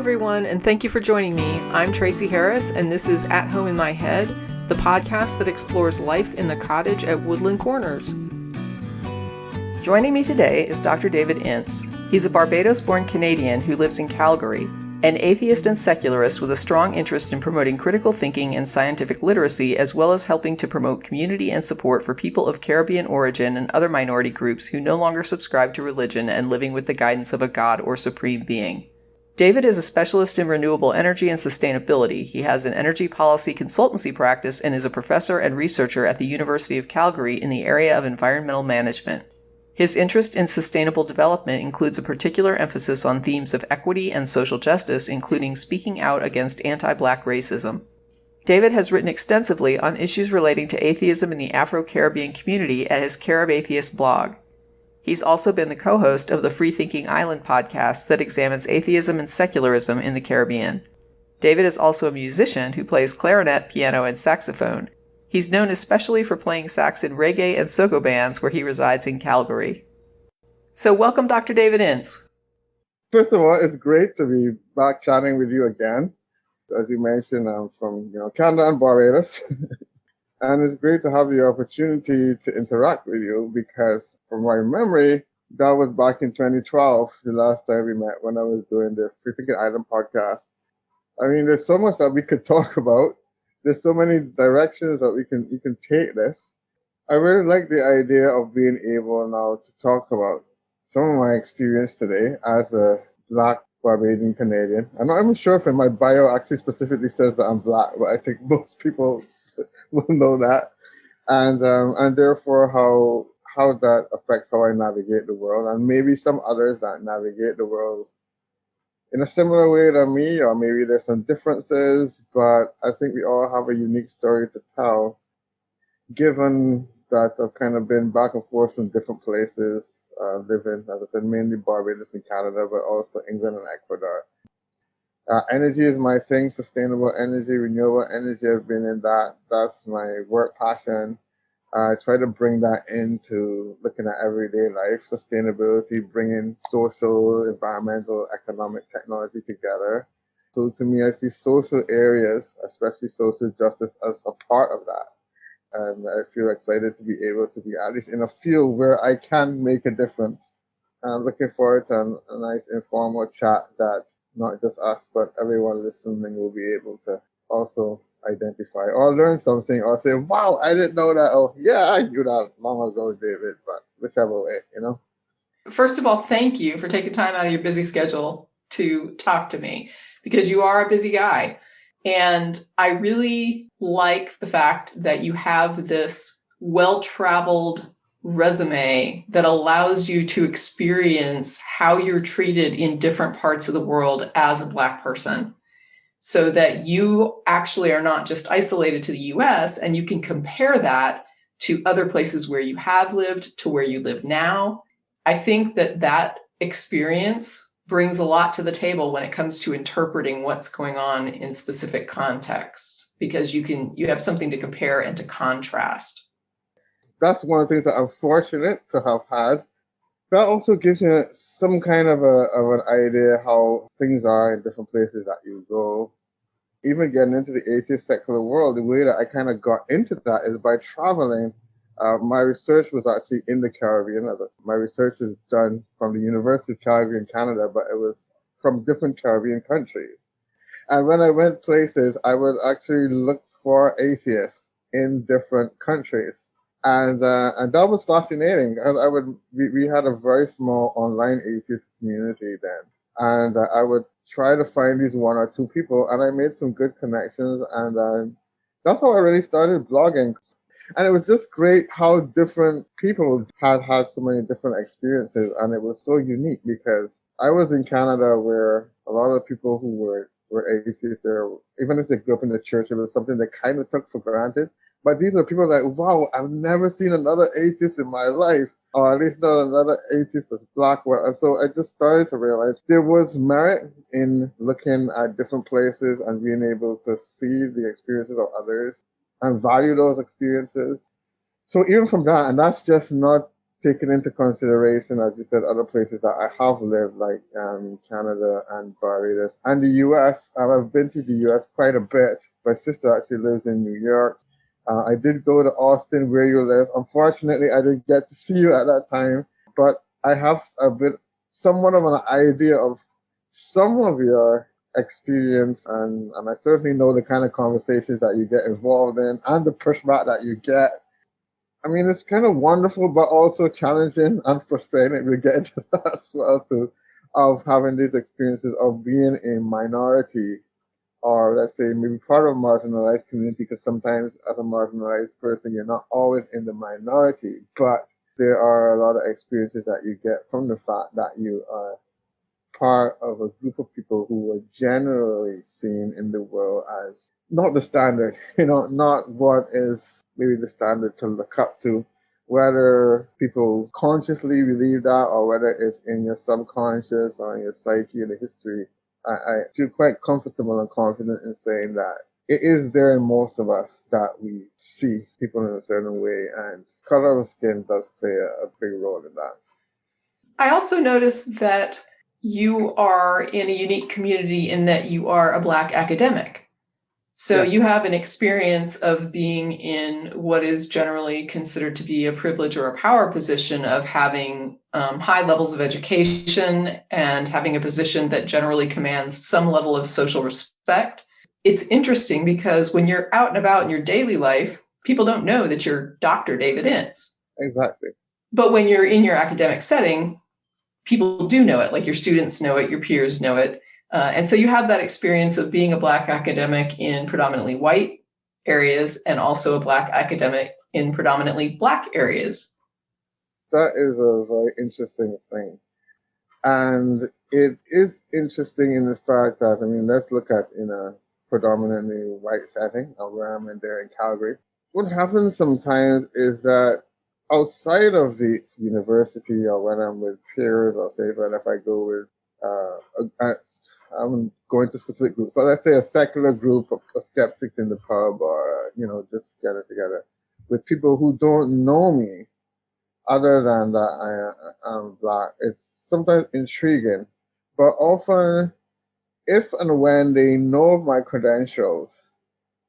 everyone, and thank you for joining me. I'm Tracy Harris, and this is At Home in My Head, the podcast that explores life in the cottage at Woodland Corners. Joining me today is Dr. David Ince. He's a Barbados-born Canadian who lives in Calgary, an atheist and secularist with a strong interest in promoting critical thinking and scientific literacy, as well as helping to promote community and support for people of Caribbean origin and other minority groups who no longer subscribe to religion and living with the guidance of a God or supreme being. David is a specialist in renewable energy and sustainability. He has an energy policy consultancy practice and is a professor and researcher at the University of Calgary in the area of environmental management. His interest in sustainable development includes a particular emphasis on themes of equity and social justice, including speaking out against anti-Black racism. David has written extensively on issues relating to atheism in the Afro-Caribbean community at his Carib Atheist blog. He's also been the co-host of the Free Thinking Island podcast that examines atheism and secularism in the Caribbean. David is also a musician who plays clarinet, piano, and saxophone. He's known especially for playing sax in reggae and soca bands where he resides in Calgary. So welcome, Dr. David Ince. First of all, it's great to be back chatting with you again. As you mentioned, I'm from Canada and Barbados. And it's great to have the opportunity to interact with you because, from my memory, that was back in 2012, the last time we met when I was doing the Free Thinking Island podcast. I mean, there's so much that we could talk about. There's so many directions that we can take this. I really like the idea of being able now to talk about some of my experience today as a Black Barbadian Canadian. I'm not even sure if in my bio actually specifically says that I'm Black, but I think most people will know that, and therefore how that affects how I navigate the world, and maybe some others that navigate the world in a similar way than me, or maybe there's some differences, but I think we all have a unique story to tell, given that I've kind of been back and forth from different places, living, as I said, mainly Barbados and Canada, but also England and Ecuador. Energy is my thing, sustainable energy, renewable energy. I've been in that. That's my work passion. I try to bring that into looking at everyday life, sustainability, bringing social, environmental, economic, technology together. So to me, I see social areas, especially social justice, as a part of that. And I feel excited to be able to be at least in a field where I can make a difference. And I'm looking forward to a nice informal chat that not just us, but everyone listening will be able to also identify or learn something or say, wow, I didn't know that. Oh, yeah, I knew that long ago, David, but whichever way, First of all, thank you for taking time out of your busy schedule to talk to me, because you are a busy guy. And I really like the fact that you have this well-traveled resume that allows you to experience how you're treated in different parts of the world as a Black person, so that you actually are not just isolated to the US, and you can compare that to other places where you have lived, to where you live now. I think that experience brings a lot to the table when it comes to interpreting what's going on in specific contexts, because you have something to compare and to contrast. That's one of the things that I'm fortunate to have had. That also gives you some kind of an idea how things are in different places that you go. Even getting into the atheist secular world, the way that I kind of got into that is by traveling. My research was actually in the Caribbean. My research is done from the University of Calgary in Canada, but it was from different Caribbean countries. And when I went places, I would actually look for atheists in different countries. And that was fascinating. And we had a very small online atheist community then. And I would try to find these one or two people, and I made some good connections. And that's how I really started blogging. And it was just great how different people had so many different experiences. And it was so unique because I was in Canada where a lot of people who were atheists there, even if they grew up in the church, it was something they kind of took for granted. But these are people like, wow, I've never seen another atheist in my life, or at least not another atheist that's Black. And so I just started to realize there was merit in looking at different places and being able to see the experiences of others and value those experiences. So even from that, and that's just not taking into consideration, as you said, other places that I have lived, like Canada and Barbados and the US. I've been to the US quite a bit. My sister actually lives in New York. I did go to Austin, where you live. Unfortunately, I didn't get to see you at that time, but I have a bit, somewhat of an idea of some of your experience, and I certainly know the kind of conversations that you get involved in and the pushback that you get. I mean, it's kind of wonderful, but also challenging and frustrating. We get into that as well, too, of having these experiences of being a minority, or let's say maybe part of a marginalized community, because sometimes as a marginalized person, you're not always in the minority, but there are a lot of experiences that you get from the fact that you are part of a group of people who are generally seen in the world as not the standard, not what is maybe the standard to look up to, whether people consciously believe that or whether it's in your subconscious or in your psyche and the history. I feel quite comfortable and confident in saying that it is there in most of us that we see people in a certain way, and color of skin does play a big role in that. I also noticed that you are in a unique community in that you are a Black academic. So you have an experience of being in what is generally considered to be a privilege or a power position of having high levels of education and having a position that generally commands some level of social respect. It's interesting because when you're out and about in your daily life, people don't know that you're Dr. David Ince. Exactly. But when you're in your academic setting, people do know it, like your students know it, your peers know it. And so you have that experience of being a Black academic in predominantly white areas and also a Black academic in predominantly Black areas. That is a very interesting thing. And it is interesting in the fact that, I mean, let's look at in a predominantly white setting, where I'm in there in Calgary. What happens sometimes is that outside of the university or when I'm with peers, or say when if I go with I'm going to specific groups, but let's say a secular group of skeptics in the pub, or just get it together with people who don't know me, other than that I am Black. It's sometimes intriguing, but often, if and when they know my credentials,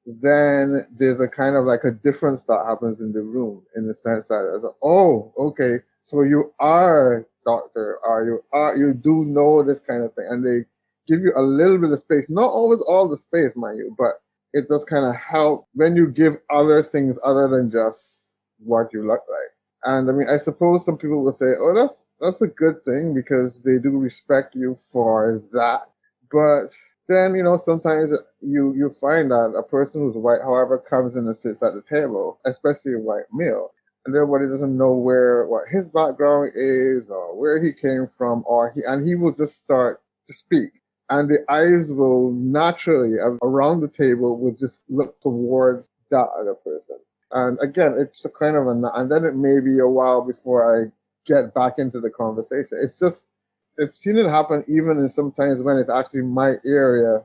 then there's a kind of like a difference that happens in the room, in the sense that, oh, okay, so you are doctor, or you do know this kind of thing, and they give you a little bit of space, not always all the space, mind you, but it does kind of help when you give other things other than just what you look like. And I mean, I suppose some people will say, oh, that's a good thing because they do respect you for that. But then, sometimes you find that a person who's white, however, comes in and sits at the table, especially a white male, and everybody doesn't know what his background is or where he came from, and he will just start to speak. And the eyes will naturally, around the table, will just look towards that other person. And again, it's a kind of and then it may be a while before I get back into the conversation. I've seen it happen even in sometimes when it's actually my area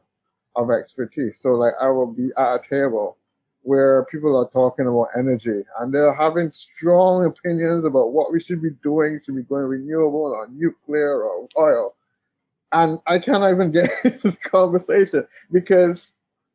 of expertise. So like I will be at a table where people are talking about energy and they're having strong opinions about what we should be doing, should be going renewable or nuclear or oil. And I can't even get into the conversation because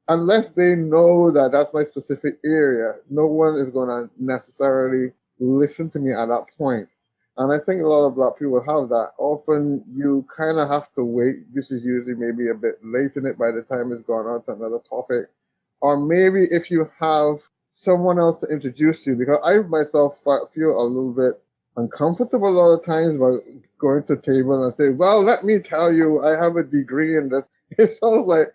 unless they know that that's my specific area, no one is going to necessarily listen to me at that point. And I think a lot of Black people have that. Often you kind of have to wait. This is usually maybe a bit late in it by the time it's gone on to another topic. Or maybe if you have someone else to introduce you, because I myself feel a little bit uncomfortable a lot of times about going to the table and say, well, let me tell you, I have a degree in this. It sounds like,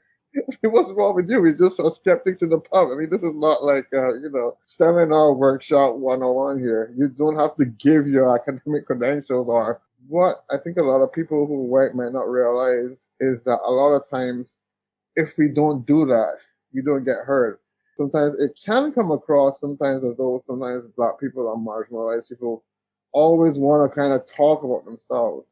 what's wrong with you? We're just skeptics in the pub. I mean, this is not like, seminar workshop 101 here. You don't have to give your academic credentials. Or what I think a lot of people who are white might not realize is that a lot of times, if we don't do that, you don't get heard. Sometimes it can come across sometimes as though sometimes Black people are marginalized. People always want to kind of talk about themselves.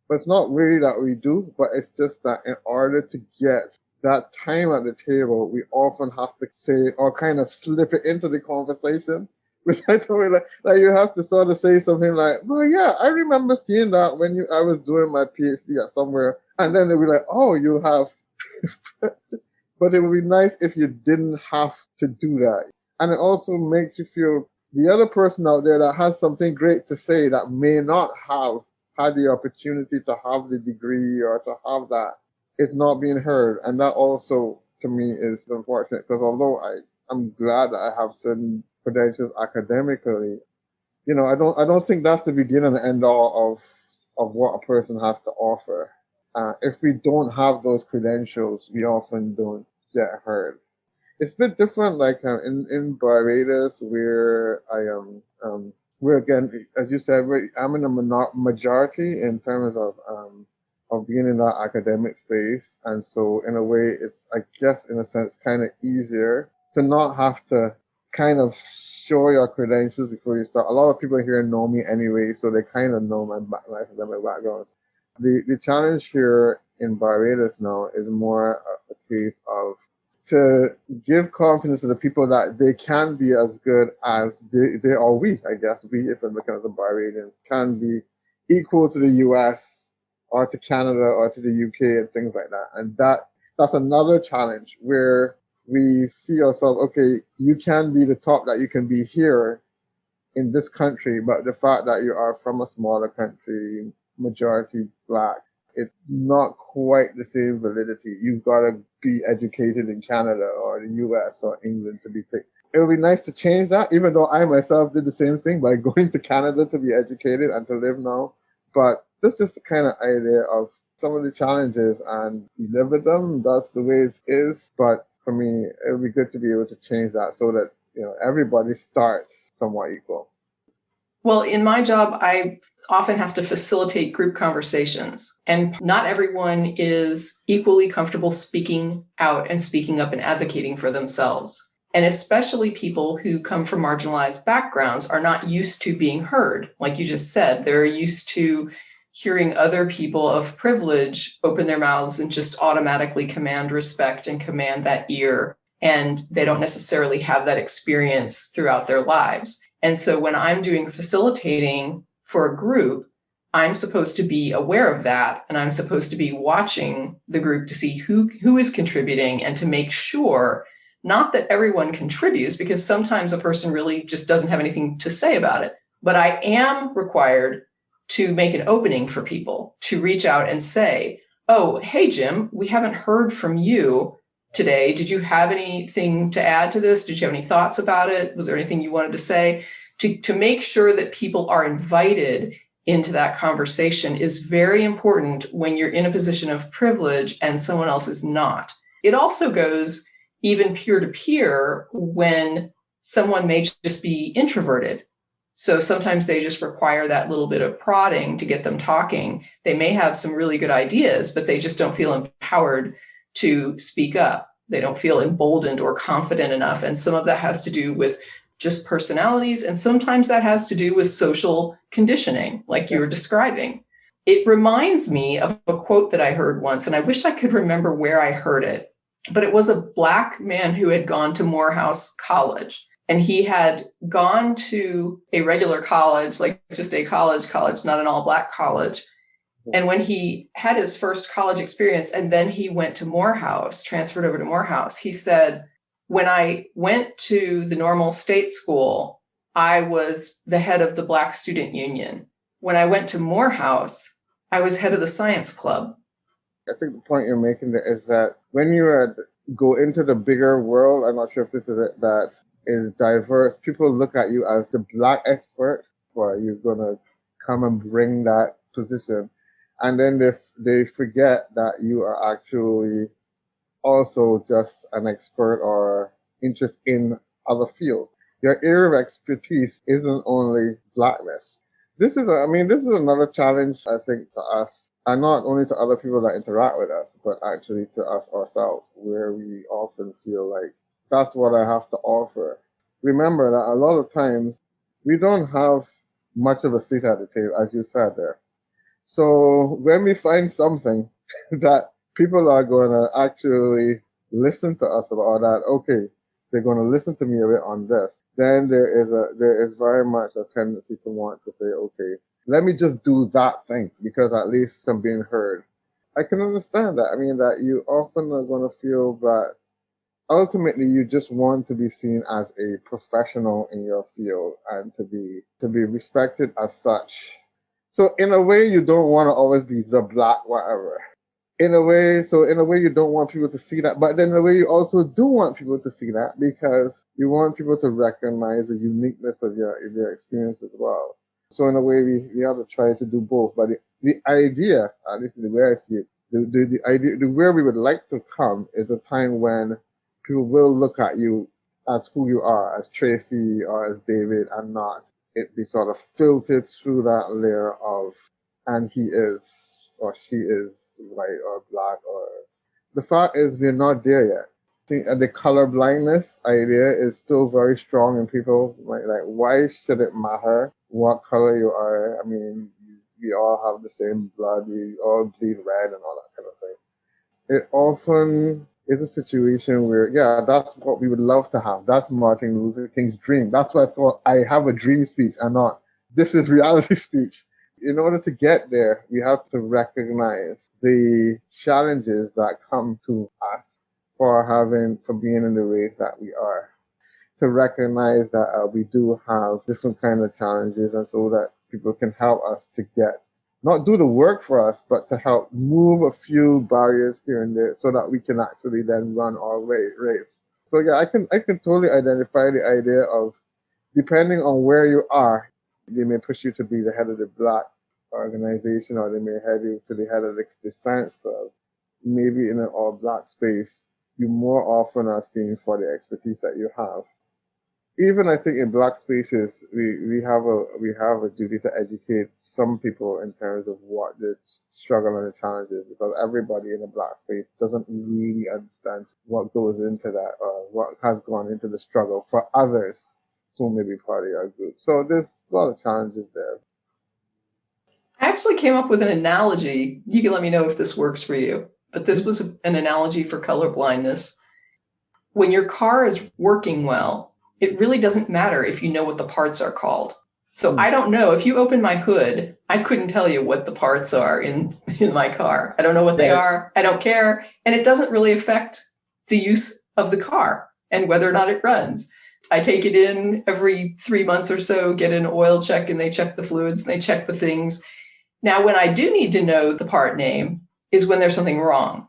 But it's not really that we do, but it's just that in order to get that time at the table, we often have to say or kind of slip it into the conversation which I told me like you have to sort of say something like, well, yeah, I remember seeing that when I was doing my PhD at somewhere, and then they'll be like, oh, you have. But it would be nice if you didn't have to do that. And it also makes you feel the other person out there that has something great to say that may not have had the opportunity to have the degree or to have that is not being heard. And that also, to me, is unfortunate because although I'm glad that I have certain credentials academically, I don't think that's the beginning and end all of what a person has to offer. If we don't have those credentials, we often don't get heard. It's a bit different, like in Barbados, where I am, where again, as you said, I'm in a majority in terms of being in that academic space, and so in a way, it's I guess in a sense kind of easier to not have to kind of show your credentials before you start. A lot of people here know me anyway, so they kind of know my academic background. The challenge here in Barbados now is more a case of to give confidence to the people that they can be as good as they or we, I guess, we, if I'm looking at the Barbadians, can be equal to the US or to Canada or to the UK and things like that. And that's another challenge where we see ourselves, okay, you can be the top that you can be here in this country, but the fact that you are from a smaller country, majority Black, it's not quite the same validity. You've got to be educated in Canada or the US or England to be picked. It would be nice to change that, even though I myself did the same thing by going to Canada to be educated and to live now. But this is the kind of idea of some of the challenges, and you live with them. That's the way it is. But for me, it would be good to be able to change that so that everybody starts somewhat equal. Well, in my job, I often have to facilitate group conversations, and not everyone is equally comfortable speaking out and speaking up and advocating for themselves. And especially people who come from marginalized backgrounds are not used to being heard. Like you just said, they're used to hearing other people of privilege open their mouths and just automatically command respect and command that ear. And they don't necessarily have that experience throughout their lives. And so when I'm doing facilitating for a group, I'm supposed to be aware of that. And I'm supposed to be watching the group to see who is contributing and to make sure, not that everyone contributes, because sometimes a person really just doesn't have anything to say about it. But I am required to make an opening for people to reach out and say, oh, hey, Jim, we haven't heard from you today. Did you have anything to add to this? Did you have any thoughts about it? Was there anything you wanted to say? To make sure that people are invited into that conversation is very important when you're in a position of privilege and someone else is not. It also goes even peer-to-peer when someone may just be introverted. So sometimes they just require that little bit of prodding to get them talking. They may have some really good ideas, but they just don't feel empowered to speak up. They don't feel emboldened or confident enough. And some of that has to do with just personalities. And sometimes that has to do with social conditioning, like you were describing. It reminds me of a quote that I heard once, and I wish I could remember where I heard it, but it was a Black man who had gone to Morehouse College. And he had gone to a regular college, like just a college, not an all-Black college. And when he had his first college experience and then he went to Morehouse, transferred over to Morehouse, he said, when I went to the normal state school, I was the head of the Black Student Union. When I went to Morehouse, I was head of the science club. I think the point you're making there is that when you go into the bigger world, I'm not sure if this is it, that is diverse, people look at you as the Black expert, or you're going to come and bring that position. And then they forget that you are actually also just an expert or interest in other fields. Your area of expertise isn't only Blackness. This is another challenge, I think, to us, and not only to other people that interact with us, but actually to us ourselves, where we often feel like that's what I have to offer. Remember that a lot of times we don't have much of a seat at the table, as you said there. So when we find something that people are going to actually listen to us about that, okay, they're going to listen to me a bit on this, then there is very much a tendency to want to say, okay, let me just do that thing because at least I'm being heard. I can understand that. I mean, that you often are going to feel that ultimately you just want to be seen as a professional in your field and to be respected as such. So in a way, you don't want to always be the black whatever. In a way, you don't want people to see that, but then in a way, you also do want people to see that because you want people to recognize the uniqueness of your experience as well. So in a way, we have to try to do both. But the idea, at least the way I see it, the idea, the where we would like to come is a time when people will look at you as who you are, as Tracy or as David, and not it be sort of filtered through that layer of, and he is or she is white or black, or the fact is we're not there yet. The color blindness idea is still very strong in people. Like, why should it matter what color you are? I mean, we all have the same blood. We all bleed red and all that kind of thing. It often is a situation where, yeah, that's what we would love to have. That's Martin Luther King's dream. That's why it's called I have a dream speech and not this is reality speech. In order to get there, we have to recognize the challenges that come to us for being in the race that we are. To recognize that we do have different kind of challenges, and so that people can help us to get, not do the work for us, but to help move a few barriers here and there, so that we can actually then run our race. So yeah, I can totally identify the idea of, depending on where you are, they may push you to be the head of the black organization, or they may head you to the head of the science club. Maybe in an all black space, you more often are seen for the expertise that you have. Even I think in black spaces, we have a duty to educate some people in terms of what the struggle and the challenge is, because everybody in a black space doesn't really understand what goes into that, or what has gone into the struggle for others who may be part of your group. So there's a lot of challenges there. I actually came up with an analogy. You can let me know if this works for you. But this was an analogy for color blindness. When your car is working well, it really doesn't matter if you know what the parts are called. So I don't know. If you open my hood, I couldn't tell you what the parts are in my car. I don't know what they are. I don't care. And it doesn't really affect the use of the car and whether or not it runs. I take it in every 3 months or so, get an oil check, and they check the fluids, and they check the things. Now, when I do need to know the part name is when there's something wrong.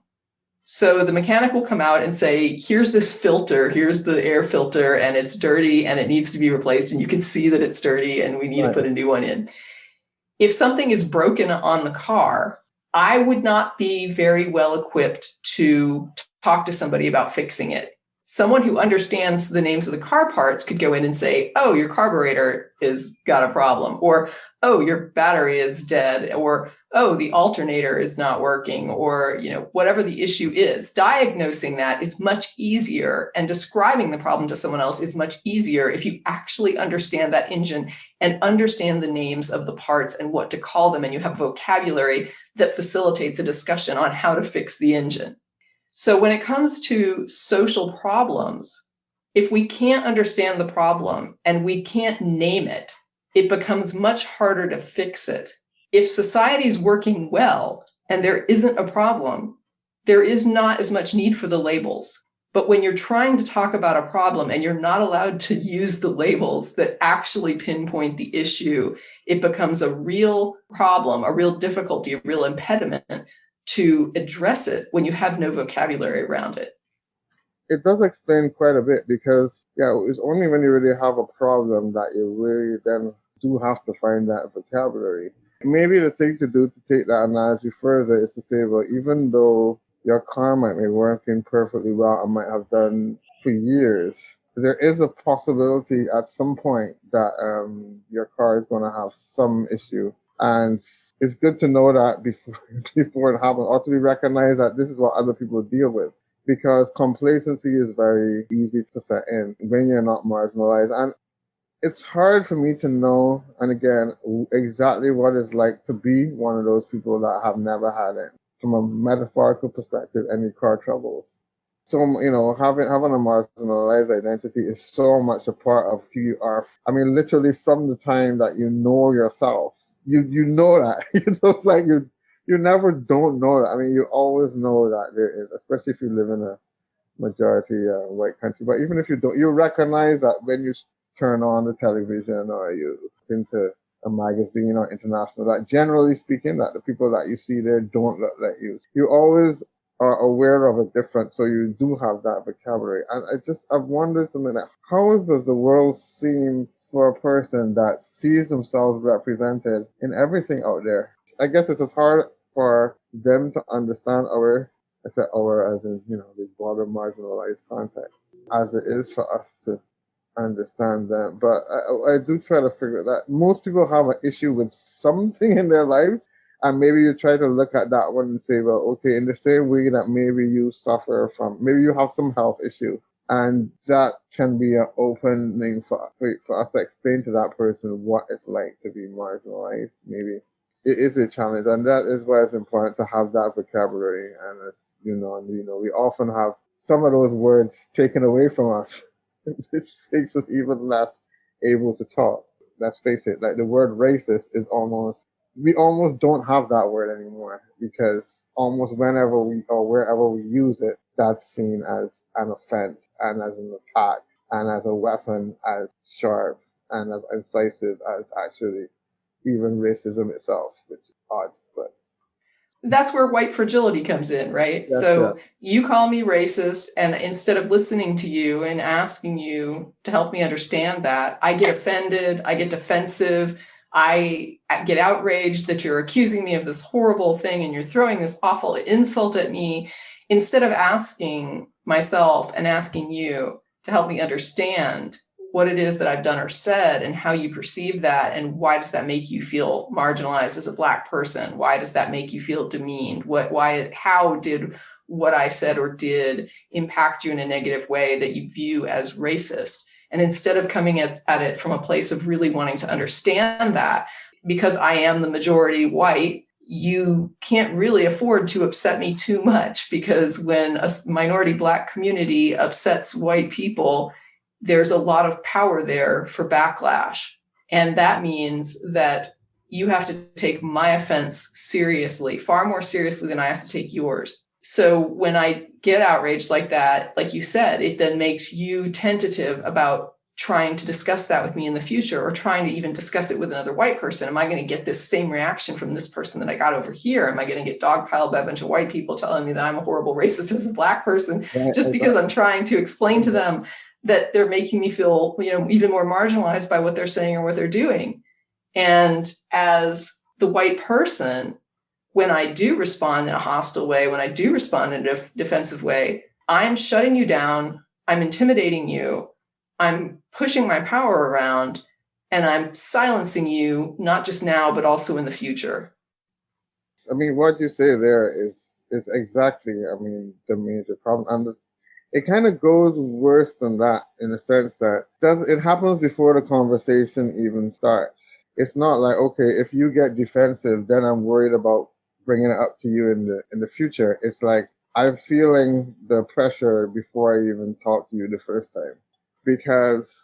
So the mechanic will come out and say, here's this filter, here's the air filter, and it's dirty and it needs to be replaced. And you can see that it's dirty and we need to put a new one in. If something is broken on the car, I would not be very well equipped to talk to somebody about fixing it. Someone who understands the names of the car parts could go in and say, oh, your carburetor is got a problem, or, oh, your battery is dead, or, oh, the alternator is not working, or, whatever the issue is. Diagnosing that is much easier, and describing the problem to someone else is much easier if you actually understand that engine and understand the names of the parts and what to call them, and you have vocabulary that facilitates a discussion on how to fix the engine. So when it comes to social problems, if we can't understand the problem and we can't name it, it becomes much harder to fix it. If society is working well and there isn't a problem, there is not as much need for the labels. But when you're trying to talk about a problem and you're not allowed to use the labels that actually pinpoint the issue, it becomes a real problem, a real difficulty, a real impediment to address it when you have no vocabulary around it. It does explain quite a bit, because it's only when you really have a problem that you really then do have to find that vocabulary. Maybe the thing to do to take that analogy further is to say, well, even though your car might be working perfectly well and might have done for years, there is a possibility at some point that your car is going to have some issue. And it's good to know that before it happens, or to recognize that this is what other people deal with, because complacency is very easy to set in when you're not marginalized. And it's hard for me to know, and again, exactly what it's like to be one of those people that have never had it, from a metaphorical perspective, any car troubles. so, having a marginalized identity is so much a part of who you are. I mean, literally from the time that you know yourself, you know that. Like you never don't know that. I mean, you always know that there is, especially if you live in a majority white country. But even if you don't, you recognize that when you turn on the television or you into a magazine or international, that generally speaking, that the people that you see there don't look like you. You always are aware of a difference, so you do have that vocabulary. And I've wondered something like, how does the world seem for a person that sees themselves represented in everything out there? I guess it's as hard for them to understand our, I said our as in, the broader marginalized context, as it is for us to understand them. But I do try to figure that most people have an issue with something in their lives, and maybe you try to look at that one and say, well, okay, in the same way that maybe you suffer from, maybe you have some health issue, and that can be an opening for us to explain to that person what it's like to be marginalized. Maybe it is a challenge, and that is why it's important to have that vocabulary. And we often have some of those words taken away from us, which makes us even less able to talk. Let's face it, like the word racist is we almost don't have that word anymore, because almost whenever we or wherever we use it, that's seen as an offense and as an attack and as a weapon as sharp and as incisive as actually even racism itself, which is odd. But that's where white fragility comes in, right? Yes, so you call me racist, and instead of listening to you and asking you to help me understand that, I get offended, I get defensive, I get outraged that you're accusing me of this horrible thing and you're throwing this awful insult at me, instead of asking myself and asking you to help me understand what it is that I've done or said and how you perceive that, and why does that make you feel marginalized as a Black person? Why does that make you feel demeaned? How did what I said or did impact you in a negative way that you view as racist? And instead of coming at it from a place of really wanting to understand that, because I am the majority white, you can't really afford to upset me too much, because when a minority Black community upsets white people, there's a lot of power there for backlash. And that means that you have to take my offense seriously, far more seriously than I have to take yours. So when I get outraged like that, like you said, it then makes you tentative about trying to discuss that with me in the future, or trying to even discuss it with another white person. Am I going to get this same reaction from this person that I got over here? Am I going to get dogpiled by a bunch of white people telling me that I'm a horrible racist as a Black person, just because I'm trying to explain to them that they're making me feel, even more marginalized by what they're saying or what they're doing? And as the white person, when I do respond in a hostile way, when I do respond in a defensive way, I'm shutting you down, I'm intimidating you, I'm pushing my power around, and I'm silencing you, not just now, but also in the future. I mean, what you say there is exactly, the major problem. And it kind of goes worse than that, in the sense that it happens before the conversation even starts. It's not like, okay, if you get defensive, then I'm worried about bringing it up to you in the future. It's like, I'm feeling the pressure before I even talk to you the first time, because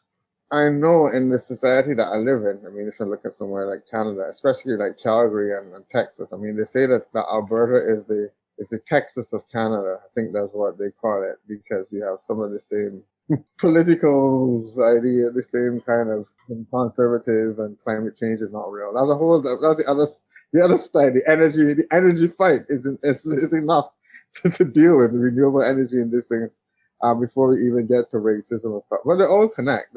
I know in the society that I live in, if you look at somewhere like Canada, especially like Calgary and Texas, they say that Alberta is the Texas of Canada. I think that's what they call it, because you have some of the same political idea, the same kind of conservative, and climate change is not real. That's the other side. The energy fight is enough to deal with renewable energy in this thing before we even get to racism and stuff. But they all connect.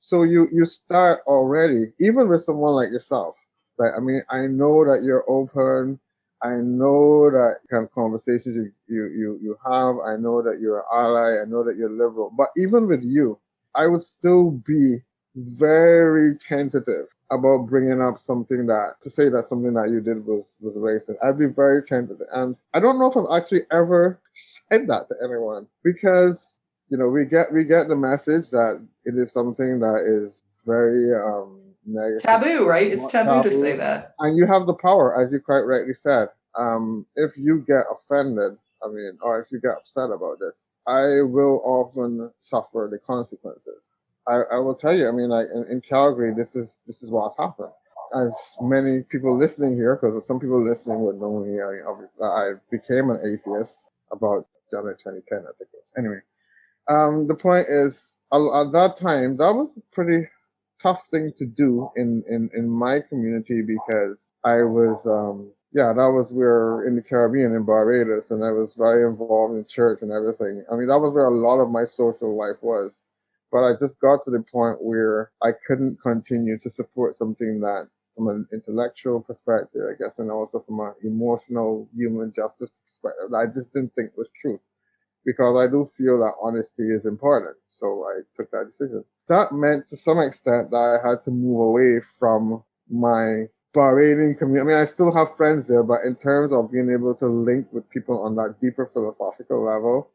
So you start already, even with someone like yourself. Like, I know that you're open. I know that kind of conversations you have. I know that you're an ally. I know that you're liberal. But even with you, I would still be very tentative about bringing up something that you did was racist. I'd be very tentative. And I don't know if I've actually ever said that to anyone, because, we get the message that it is something that is very negative. Taboo, right? It's taboo to say that. And you have the power, as you quite rightly said. If you get offended, or if you get upset about this, I will often suffer the consequences. I will tell you, I mean, like in Calgary, this is what's happened. As many people listening here, because some people listening would know me, I became an atheist about January 2010, I think it was. Anyway, the point is, at that time, that was a pretty tough thing to do in my community because I was, that was where in the Caribbean, in Barbados, and I was very involved in church and everything. I mean, that was where a lot of my social life was. But I just got to the point where I couldn't continue to support something that, from an intellectual perspective, I guess, and also from an emotional human justice perspective, I just didn't think was true because I do feel that honesty is important. So I took that decision. That meant to some extent that I had to move away from my Bahraini community. I mean, I still have friends there, but in terms of being able to link with people on that deeper philosophical level,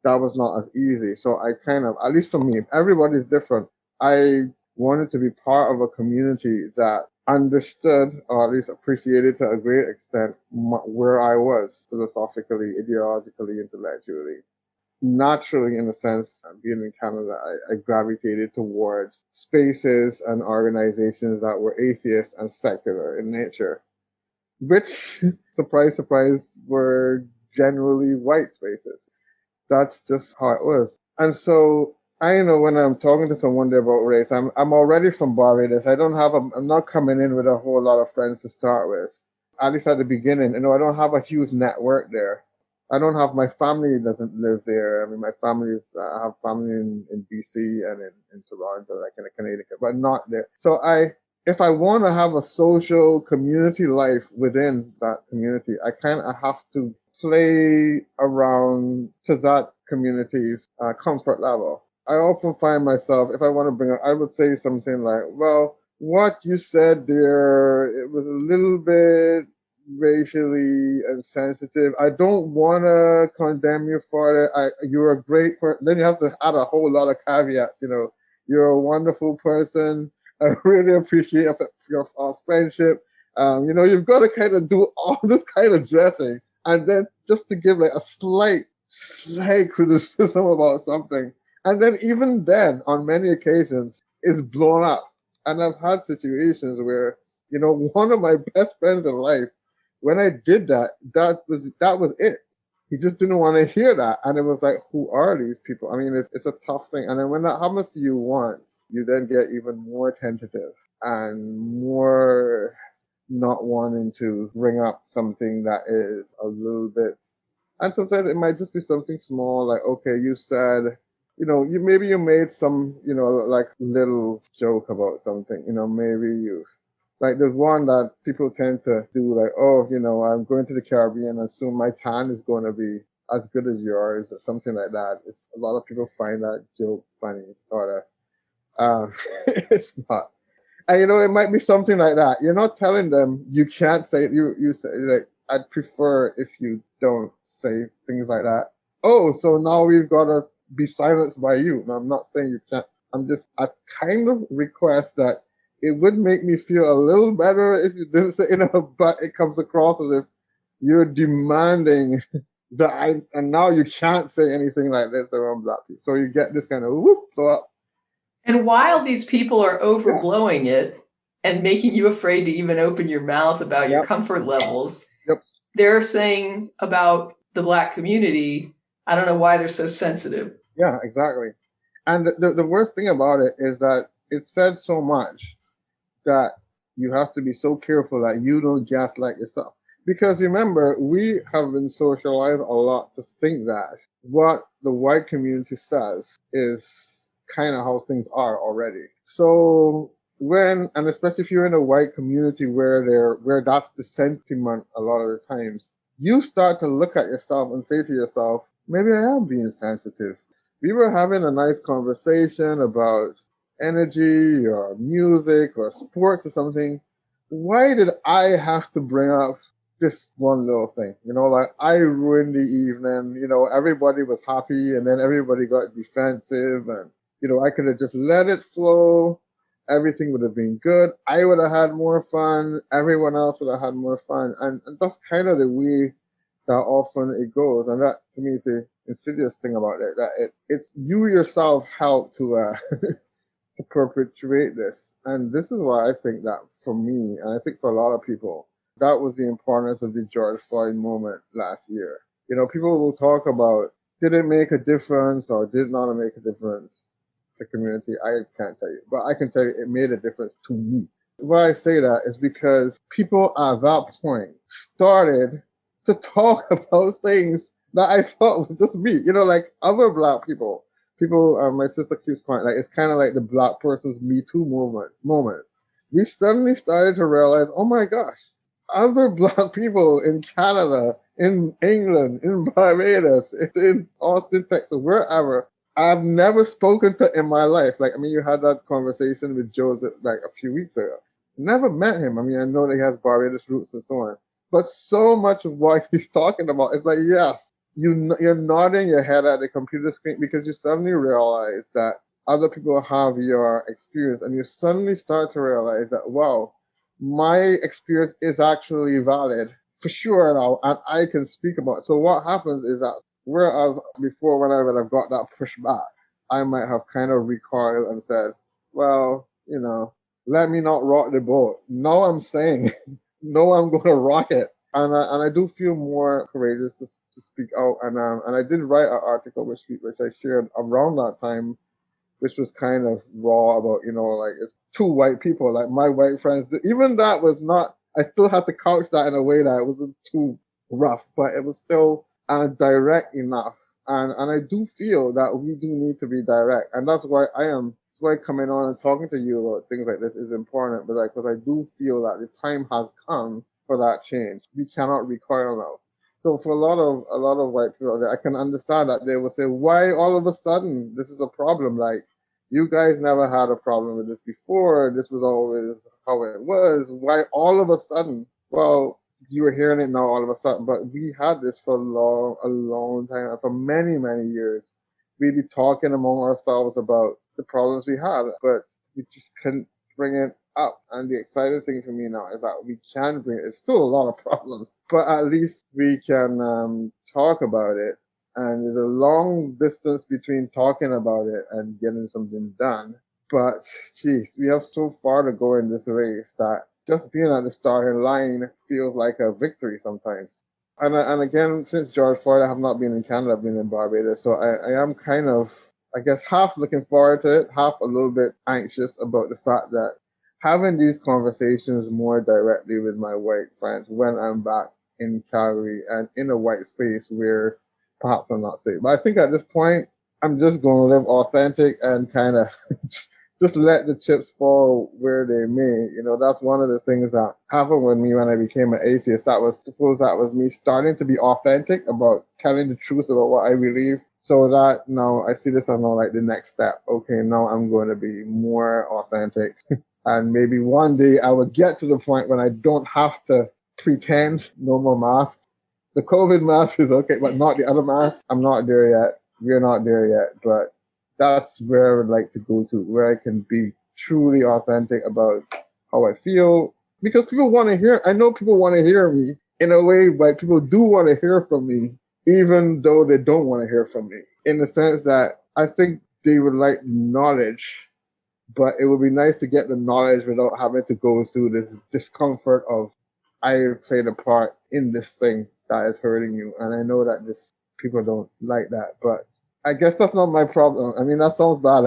that was not as easy. So I kind of, at least for me, everybody's different. I wanted to be part of a community that understood or at least appreciated to a great extent where I was philosophically, ideologically, intellectually. Naturally, in a sense, being in Canada, I gravitated towards spaces and organizations that were atheist and secular in nature, which, surprise, surprise, were generally white spaces. That's just how it was. And so I know when I'm talking to someone there about race, I'm already from Barbados. I'm not coming in with a whole lot of friends to start with. At least at the beginning, I don't have a huge network there. I don't have my family doesn't live there. I mean, I have family in BC and in Toronto, like in Connecticut, but not there. So if I want to have a social community life within that community, I kind of have to play around to that community's comfort level. I often find myself, if I want to bring up, I would say something like, well, what you said there, it was a little bit racially insensitive. I don't want to condemn you for it. You're a great person. Then you have to add a whole lot of caveats, You're a wonderful person. I really appreciate our friendship. You've got to kind of do all this kind of dressing. And then just to give like a slight criticism about something. And then even then, on many occasions, it's blown up. And I've had situations where, one of my best friends in life, when I did that was it. He just didn't want to hear that. And it was like, who are these people? I mean, it's a tough thing. And then when that happens to you once, you then get even more tentative and more not wanting to bring up something that is a little bit, and sometimes it might just be something small, like, okay, you said, you made some, like little joke about something, maybe like there's one that people tend to do, like, oh, I'm going to the Caribbean and soon my tan is going to be as good as yours or something like that. A lot of people find that joke funny, or it's not. And it might be something like that. You're not telling them you can't say it. You say, like, I'd prefer if you don't say things like that. Oh, so now we've got to be silenced by you. No, I'm not saying you can't. I kind of request that it would make me feel a little better if you didn't say, but it comes across as if you're demanding that and now you can't say anything like this around black people. So you get this kind of whoop, blow up. And while these people are overblowing it and making you afraid to even open your mouth about your comfort levels, they're saying about the Black community, I don't know why they're so sensitive. Yeah, exactly. And the worst thing about it is that it said so much that you have to be so careful that you don't gaslight yourself. Because remember, we have been socialized a lot to think that what the white community says is kind of how things are already. So and especially if you're in a white community where that's the sentiment a lot of the times, you start to look at yourself and say to yourself, maybe I am being sensitive. We were having a nice conversation about energy or music or sports or something. Why did I have to bring up this one little thing? Like I ruined the evening, everybody was happy and then everybody got defensive and I could have just let it flow. Everything would have been good. I would have had more fun. Everyone else would have had more fun. And that's kind of the way that often it goes. And that to me is the insidious thing about it, that it's you yourself help to to perpetuate this. And this is why I think that for me, and I think for a lot of people, that was the importance of the George Floyd moment last year. You know, people will talk about, did it make a difference or did not make a difference to the community? I can't tell you, but I can tell you it made a difference to me. Why I say that is because people at that point started to talk about things that I thought was just me. You know, like other Black people. People, my sister keeps point, like it's kind of like the Black person's Me Too moment. We suddenly started to realize, oh my gosh, other Black people in Canada, in England, in Barbados, in Austin, Texas, wherever, I've never spoken to in my life. Like, I mean, you had that conversation with Joseph like a few weeks ago. Never met him. I mean, I know that he has Barbados roots and so on. But so much of what he's talking about is like, yes, you're nodding your head at the computer screen because you suddenly realize that other people have your experience, and you suddenly start to realize that, wow, my experience is actually valid for sure now, and I can speak about it. So what happens is that whereas before, when I would have got that pushback, I might have kind of recoiled and said, well, you know, let me not rock the boat. Now I'm saying, no, I'm going to rock it. And I do feel more courageous to speak out. And I did write an article which I shared around that time, which was kind of raw about, you know, like it's two white people, like my white friends. Even that was not, I still had to couch that in a way that it wasn't too rough, but it was still direct enough. And I do feel that we do need to be direct. And that's why coming on and talking to you about things like this is important, but because I do feel that the time has come for that change. We cannot recoil now. So for a lot of white people out there, I can understand that they will say, why all of a sudden this is a problem? Like, you guys never had a problem with this before. This was always how it was. Why all of a sudden? Well, you were hearing it now all of a sudden, but we had this for a long time, for many, many years. We'd be talking among ourselves about the problems we had, but we just couldn't bring it up. And the exciting thing for me now is that we can bring it. It's still a lot of problems, but at least we can talk about it. And there's a long distance between talking about it and getting something done. But geez, we have so far to go in this race that just being at the starting line feels like a victory sometimes. And again, since George Floyd, I have not been in Canada, I've been in Barbados. So I am kind of, I guess, half looking forward to it, half a little bit anxious about the fact that having these conversations more directly with my white friends when I'm back in Calgary and in a white space where perhaps I'm not safe. But I think at this point, I'm just going to live authentic and kind of just let the chips fall where they may. You know, that's one of the things that happened with me when I became an atheist. That was me starting to be authentic about telling the truth about what I believe. So that now I see this as now like the next step. Okay, now I'm going to be more authentic. And maybe one day I will get to the point when I don't have to pretend, no more masks. The COVID mask is okay, but not the other mask. I'm not there yet. We're not there yet, but that's where I would like to go to, where I can be truly authentic about how I feel. Because people want to hear, I know people want to hear me in a way, but people do want to hear from me, even though they don't want to hear from me. In the sense that I think they would like knowledge, but it would be nice to get the knowledge without having to go through this discomfort of, I played a part in this thing that is hurting you. And I know that people don't like that, but I guess that's not my problem. I mean, that sounds bad.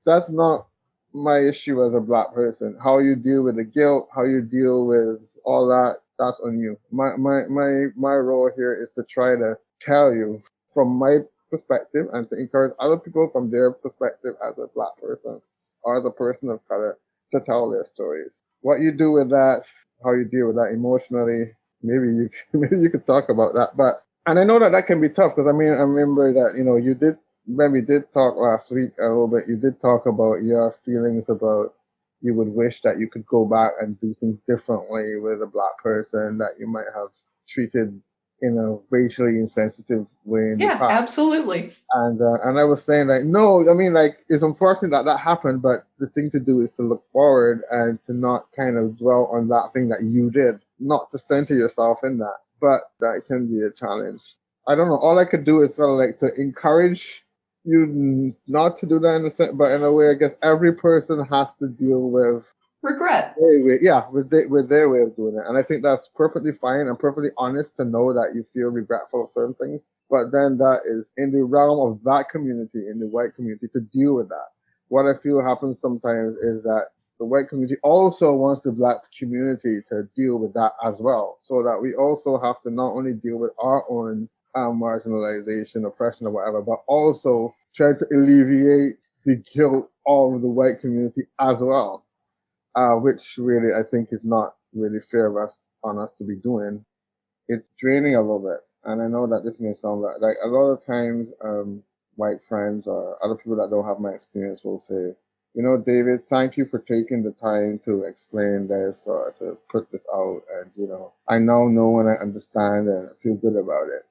That's not my issue as a Black person. How you deal with the guilt, how you deal with all that, that's on you. My role here is to try to tell you from my perspective and to encourage other people from their perspective as a Black person or as a person of color to tell their stories. What you do with that, how you deal with that emotionally, maybe you could talk about that. And I know that can be tough because I mean, I remember that, you know, when we did talk last week a little bit, you did talk about your feelings about you would wish that you could go back and do things differently with a Black person that you might have treated in a racially insensitive way in the past. Yeah, absolutely. And I was saying like, no, I mean, like, it's unfortunate that happened, but the thing to do is to look forward and to not kind of dwell on that thing that you did, not to center yourself in that. but that can be a challenge. I don't know. All I could do is sort of like to encourage you not to do that in a sense, but in a way, I guess every person has to deal with regret. With their way of doing it. And I think that's perfectly fine and perfectly honest to know that you feel regretful of certain things. But then that is in the realm of that community, in the white community, to deal with that. What I feel happens sometimes is that the white community also wants the black community to deal with that as well. So that we also have to not only deal with our own marginalization, oppression, or whatever, but also try to alleviate the guilt of the white community as well. Which really I think is not really fair on us to be doing. It's draining a little bit. And I know that this may sound like a lot of times white friends or other people that don't have my experience will say, you know, David, thank you for taking the time to explain this or to put this out. And, you know, I now know and I understand and I feel good about it.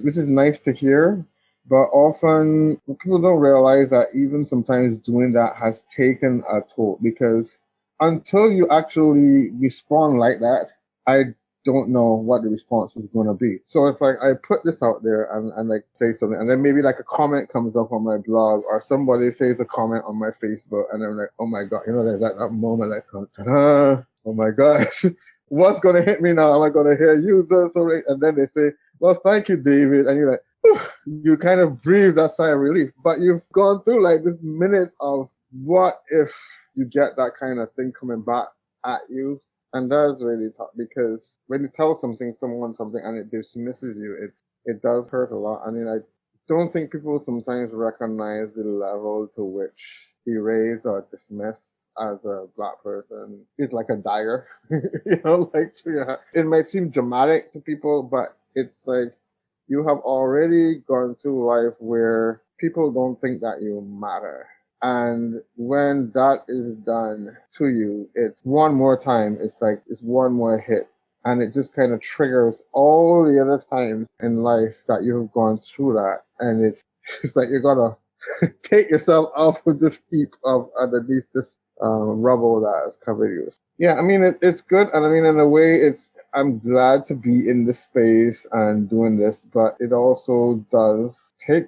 Which is nice to hear. But often people don't realize that even sometimes doing that has taken a toll, because until you actually respond like that, I don't know what the response is going to be. So it's like I put this out there and like say something, and then maybe like a comment comes up on my blog or somebody says a comment on my Facebook, and I'm like, oh my God, you know, there's that moment like, oh my gosh, what's going to hit me now? Am I going to hear you? And then they say, well, thank you, David. And you're like, whew, you kind of breathe that sigh of relief, but you've gone through like this minutes of what if you get that kind of thing coming back at you. And that's really tough, because when you tell someone something and it dismisses you, it does hurt a lot. I mean, I don't think people sometimes recognize the level to which erase or dismiss as a black person is like a dagger. You know, like, yeah, it might seem dramatic to people, but it's like you have already gone through life where people don't think that you matter. And when that is done to you, it's one more time. It's like it's one more hit. And it just kind of triggers all the other times in life that you've gone through that. And it's like you're going to take yourself off of this heap of underneath this rubble that has covered you. Yeah, I mean, it's good. And I mean, in a way, I'm glad to be in this space and doing this, but it also does take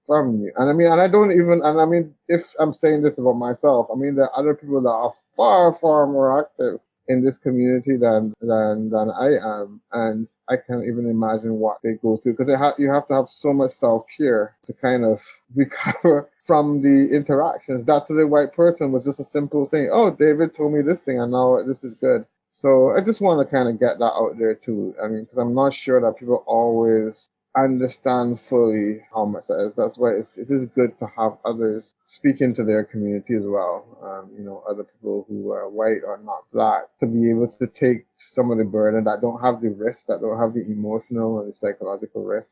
from you. And I mean, if I'm saying this about myself, I mean, there are other people that are far, far more active in this community than I am. And I can't even imagine what they go through, because you have to have so much self-care to kind of recover from the interactions. That to the white person was just a simple thing. Oh, David told me this thing, and now this is good. So I just want to kind of get that out there too. I mean, because I'm not sure that people always understand fully how much that is. That's why it is good to have others speak into their community as well. You know, other people who are white or not black, to be able to take some of the burden, that don't have the risk, that don't have the emotional and the psychological risk.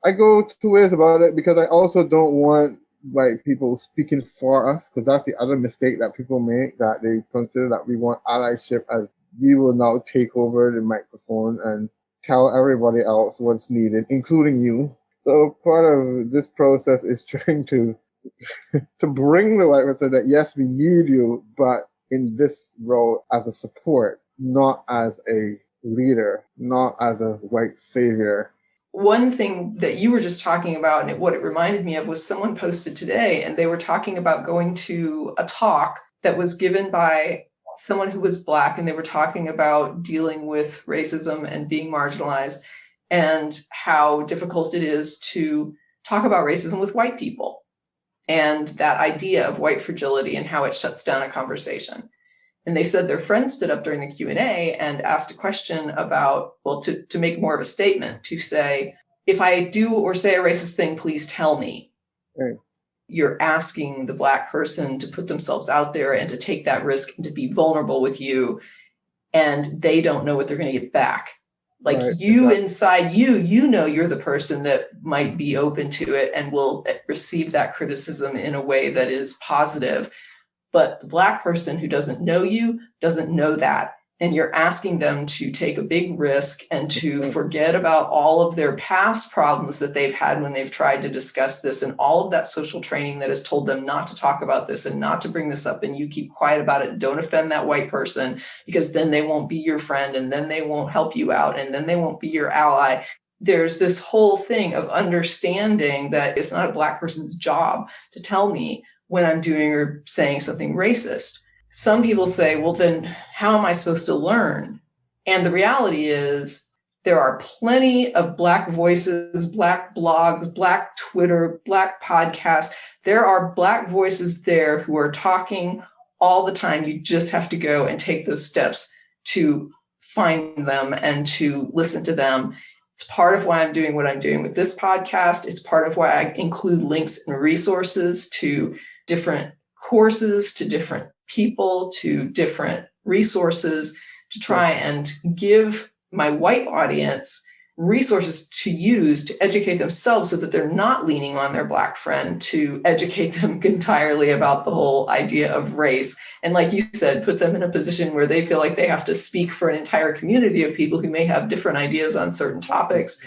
I go two ways about it, because I also don't want white people speaking for us, because that's the other mistake that people make, that they consider that we want allyship as we will now take over the microphone and tell everybody else what's needed, including you. So part of this process is trying to bring the white person that, yes, we need you, but in this role as a support, not as a leader, not as a white savior. One thing that you were just talking about, and what it reminded me of, was someone posted today, and they were talking about going to a talk that was given by someone who was Black, and they were talking about dealing with racism and being marginalized, and how difficult it is to talk about racism with white people, and that idea of white fragility and how it shuts down a conversation. And they said their friend stood up during the Q&A and asked a question about, well, to make more of a statement, to say, if I do or say a racist thing, please tell me. Right. You're asking the Black person to put themselves out there and to take that risk and to be vulnerable with you. And they don't know what they're going to get back. Like, right, you, exactly. Inside you know you're the person that might be open to it and will receive that criticism in a way that is positive. But the Black person who doesn't know you doesn't know that. and you're asking them to take a big risk and to forget about all of their past problems that they've had when they've tried to discuss this, and all of that social training that has told them not to talk about this and not to bring this up, and you keep quiet about it, don't offend that white person, because then they won't be your friend, and then they won't help you out, and then they won't be your ally. There's this whole thing of understanding that it's not a Black person's job to tell me when I'm doing or saying something racist. Some people say, well, then how am I supposed to learn? And the reality is there are plenty of Black voices, Black blogs, Black Twitter, Black podcasts. There are Black voices there who are talking all the time. You just have to go and take those steps to find them and to listen to them. It's part of why I'm doing what I'm doing with this podcast. It's part of why I include links and resources to different courses, to different people, to different resources, to try and give my white audience resources to use to educate themselves, so that they're not leaning on their Black friend to educate them entirely about the whole idea of race. And like you said, put them in a position where they feel like they have to speak for an entire community of people who may have different ideas on certain topics.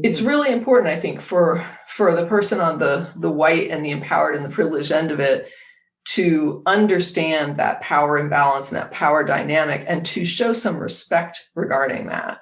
It's really important, I think, for the person on the white and the empowered and the privileged end of it to understand that power imbalance and that power dynamic, and to show some respect regarding that.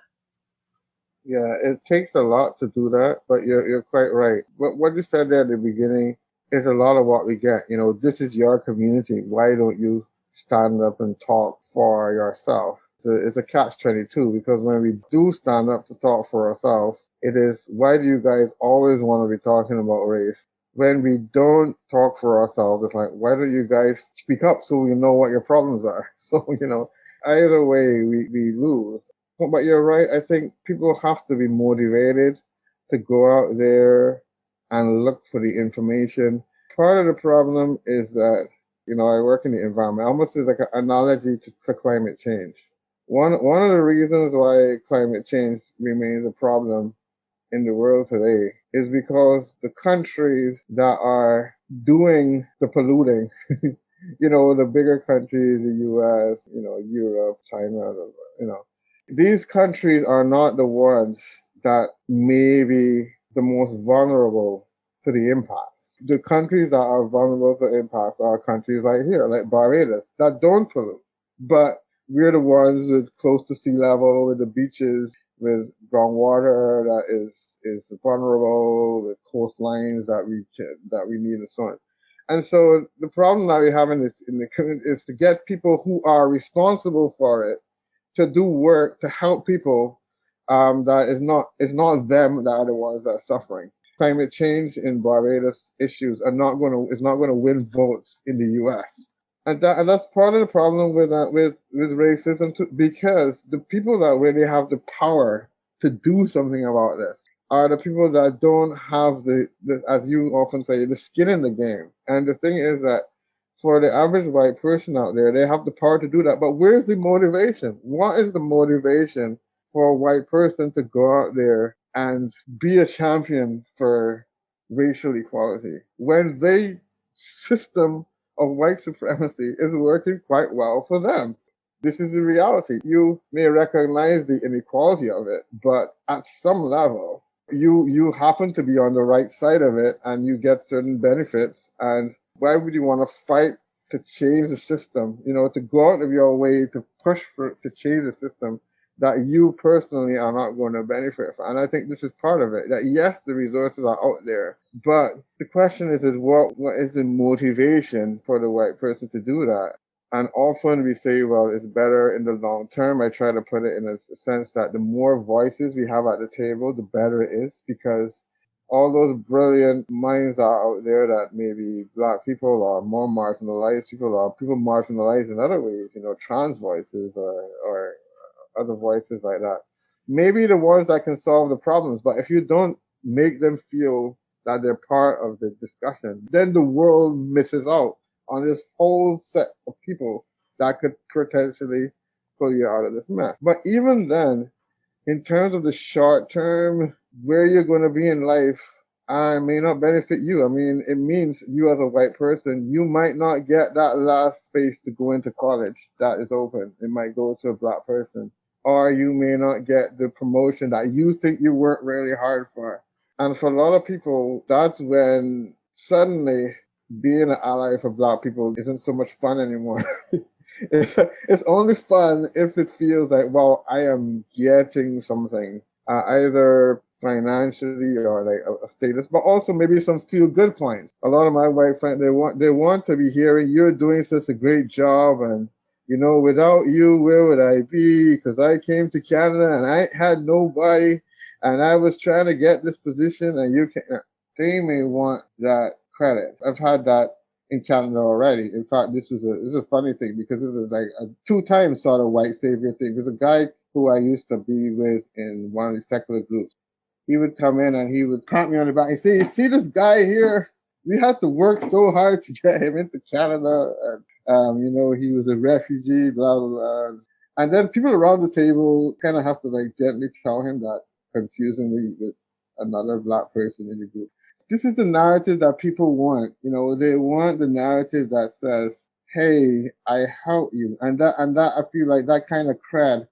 Yeah, it takes a lot to do that, but you're quite right. What you said there at the beginning is a lot of what we get. You know, this is your community. Why don't you stand up and talk for yourself? It's a catch-22, because when we do stand up to talk for ourselves, it is, why do you guys always want to be talking about race? When we don't talk for ourselves, it's like, why don't you guys speak up so we know what your problems are? So, you know, either way, we lose. But you're right. I think people have to be motivated to go out there and look for the information. Part of the problem is that, you know, I work in the environment. Almost is like an analogy to climate change. One of the reasons why climate change remains a problem in the world today is because the countries that are doing the polluting, you know, the bigger countries, the US, you know, Europe, China, you know, these countries are not the ones that may be the most vulnerable to the impact. The countries that are vulnerable to impact are countries like here, like Barbados, that don't pollute. But we're the ones with close to sea level, with the beaches, with groundwater that is vulnerable, with coastlines that we need, and so on. And so the problem that we have in the community is to get people who are responsible for it to do work to help people that is not them that are the ones that are suffering. Climate change in Barbados issues is not going to win votes in the U.S. And that's part of the problem with racism too, because the people that really have the power to do something about this are the people that don't have the as you often say, the skin in the game. And the thing is that for the average white person out there, they have the power to do that. But where's the motivation? What is the motivation for a white person to go out there and be a champion for racial equality when the system of white supremacy is working quite well for them? This is the reality. You may recognize the inequality of it, but at some level, you happen to be on the right side of it and you get certain benefits. And why would you want to fight to change the system? You know, to go out of your way to push to change the system that you personally are not going to benefit from. And I think this is part of it. That yes, the resources are out there, but the question is what is the motivation for the white person to do that? And often we say, well, it's better in the long term. I try to put it in a sense that the more voices we have at the table, the better it is, because all those brilliant minds are out there that maybe Black people or more marginalized people or people marginalized in other ways, you know, trans voices or other voices like that, maybe the ones that can solve the problems. But if you don't make them feel that they're part of the discussion, then the world misses out on this whole set of people that could potentially pull you out of this mess. But even then, in terms of the short term, where you're going to be in life may not benefit you. I mean, it means you as a white person, you might not get that last space to go into college that is open. It might go to a black person. Or you may not get the promotion that you think you worked really hard for. And for a lot of people, that's when suddenly being an ally for black people isn't so much fun anymore. It's only fun if it feels like, well, I am getting something, either financially or like a status, but also maybe some feel good points. A lot of my white friends, they want to be hearing you're doing such a great job, and without you, where would I be? Because I came to Canada and I had nobody, and I was trying to get this position, and you can. They may want that credit. I've had that in Canada already. In fact, this is a funny thing because this is like a two-time sort of white savior thing. There's a guy who I used to be with in one of these secular groups. He would come in and he would pat me on the back and say, "You see this guy here? We had to work so hard to get him into Canada. And, he was a refugee, blah, blah, blah." And then people around the table kind of have to like gently tell him that confusingly with another black person in the group. This is the narrative that people want. They want the narrative that says, "Hey, I help you," and that I feel like that kind of cred.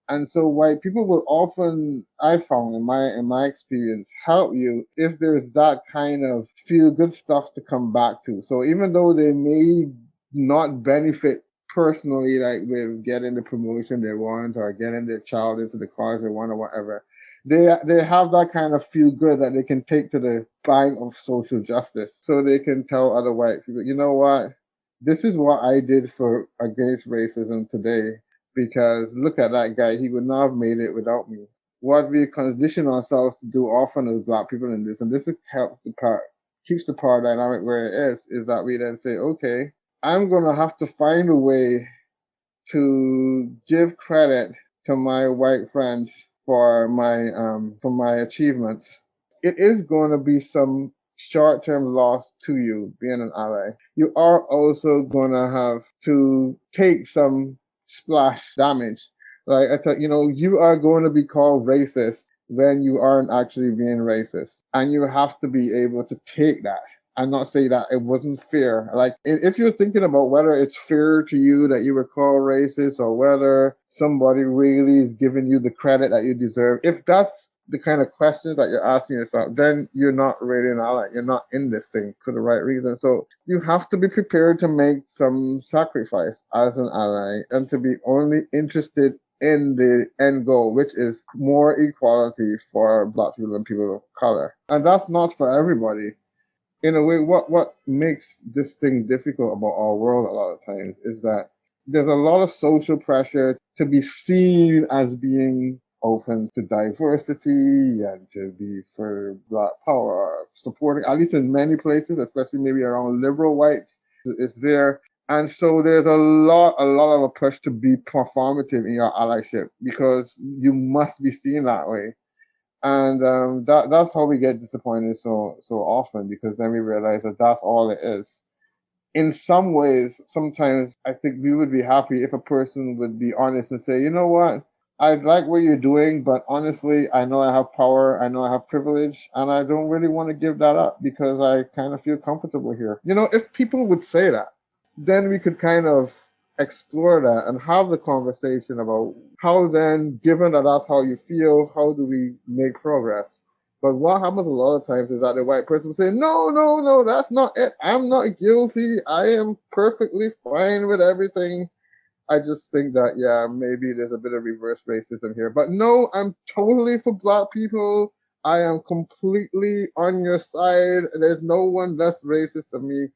And so white people will often, I found in my experience, help you if there's that kind of feel good stuff to come back to. So even though they may not benefit personally, like with getting the promotion they want or getting their child into the college they want or whatever, they have that kind of feel good that they can take to the bank of social justice. So they can tell other white people, you know what? This is what I did for against racism today, because look at that guy. He would not have made it without me. What we condition ourselves to do often as black people in this, and this helps keeps the power dynamic where it is that we then say, okay, I'm going to have to find a way to give credit to my white friends for my achievements. It is going to be some short-term loss to you being an ally. You are also going to have to take some splash damage. Like I thought, you are going to be called racist when you aren't actually being racist, and you have to be able to take that and not say that it wasn't fair. Like if you're thinking about whether it's fair to you that you were called racist or whether somebody really is giving you the credit that you deserve, if that's the kind of questions that you're asking yourself, then you're not really an ally. You're not in this thing for the right reason. So you have to be prepared to make some sacrifice as an ally and to be only interested in the end goal, which is more equality for black people and people of color. And that's not for everybody. In a way, what makes this thing difficult about our world a lot of times is that there's a lot of social pressure to be seen as being open to diversity and to be for black power, supporting, at least in many places, especially maybe around liberal whites, is there. And so there's a lot of a push to be performative in your allyship because you must be seen that way. And that's how we get disappointed so often, because then we realize that that's all it is. In some ways, sometimes I think we would be happy if a person would be honest and say, you know what, I like what you're doing, but honestly, I know I have power, I know I have privilege, and I don't really want to give that up because I kind of feel comfortable here. If people would say that, then we could kind of explore that and have the conversation about how then, given that that's how you feel, how do we make progress? But what happens a lot of times is that the white person will say, no, no, no, that's not it. I'm not guilty. I am perfectly fine with everything. I just think that, yeah, maybe there's a bit of reverse racism here. But no, I'm totally for black people. I am completely on your side. There's no one less racist than me.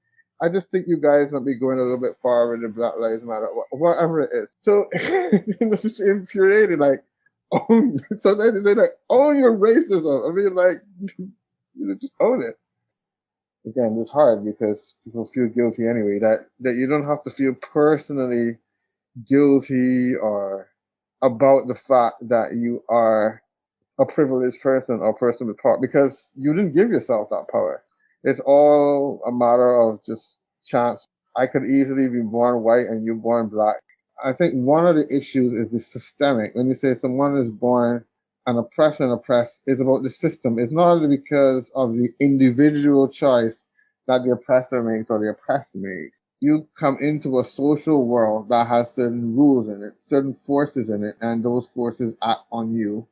I just think you guys might be going a little bit far with the Black Lives Matter, whatever it is. So it's infuriating. Like, sometimes they say like, own your racism. I mean, like, just own it. Again, it's hard because people feel guilty anyway. That you don't have to feel personally guilty or about the fact that you are a privileged person or person with power, because you didn't give yourself that power. It's all a matter of just chance. I could easily be born white and you born black. I think one of the issues is the systemic. When you say someone is born and oppressed is about the system. It's not because of the individual choice that the oppressor makes or the oppressed makes. You come into a social world that has certain rules in it, certain forces in it, and those forces act on you,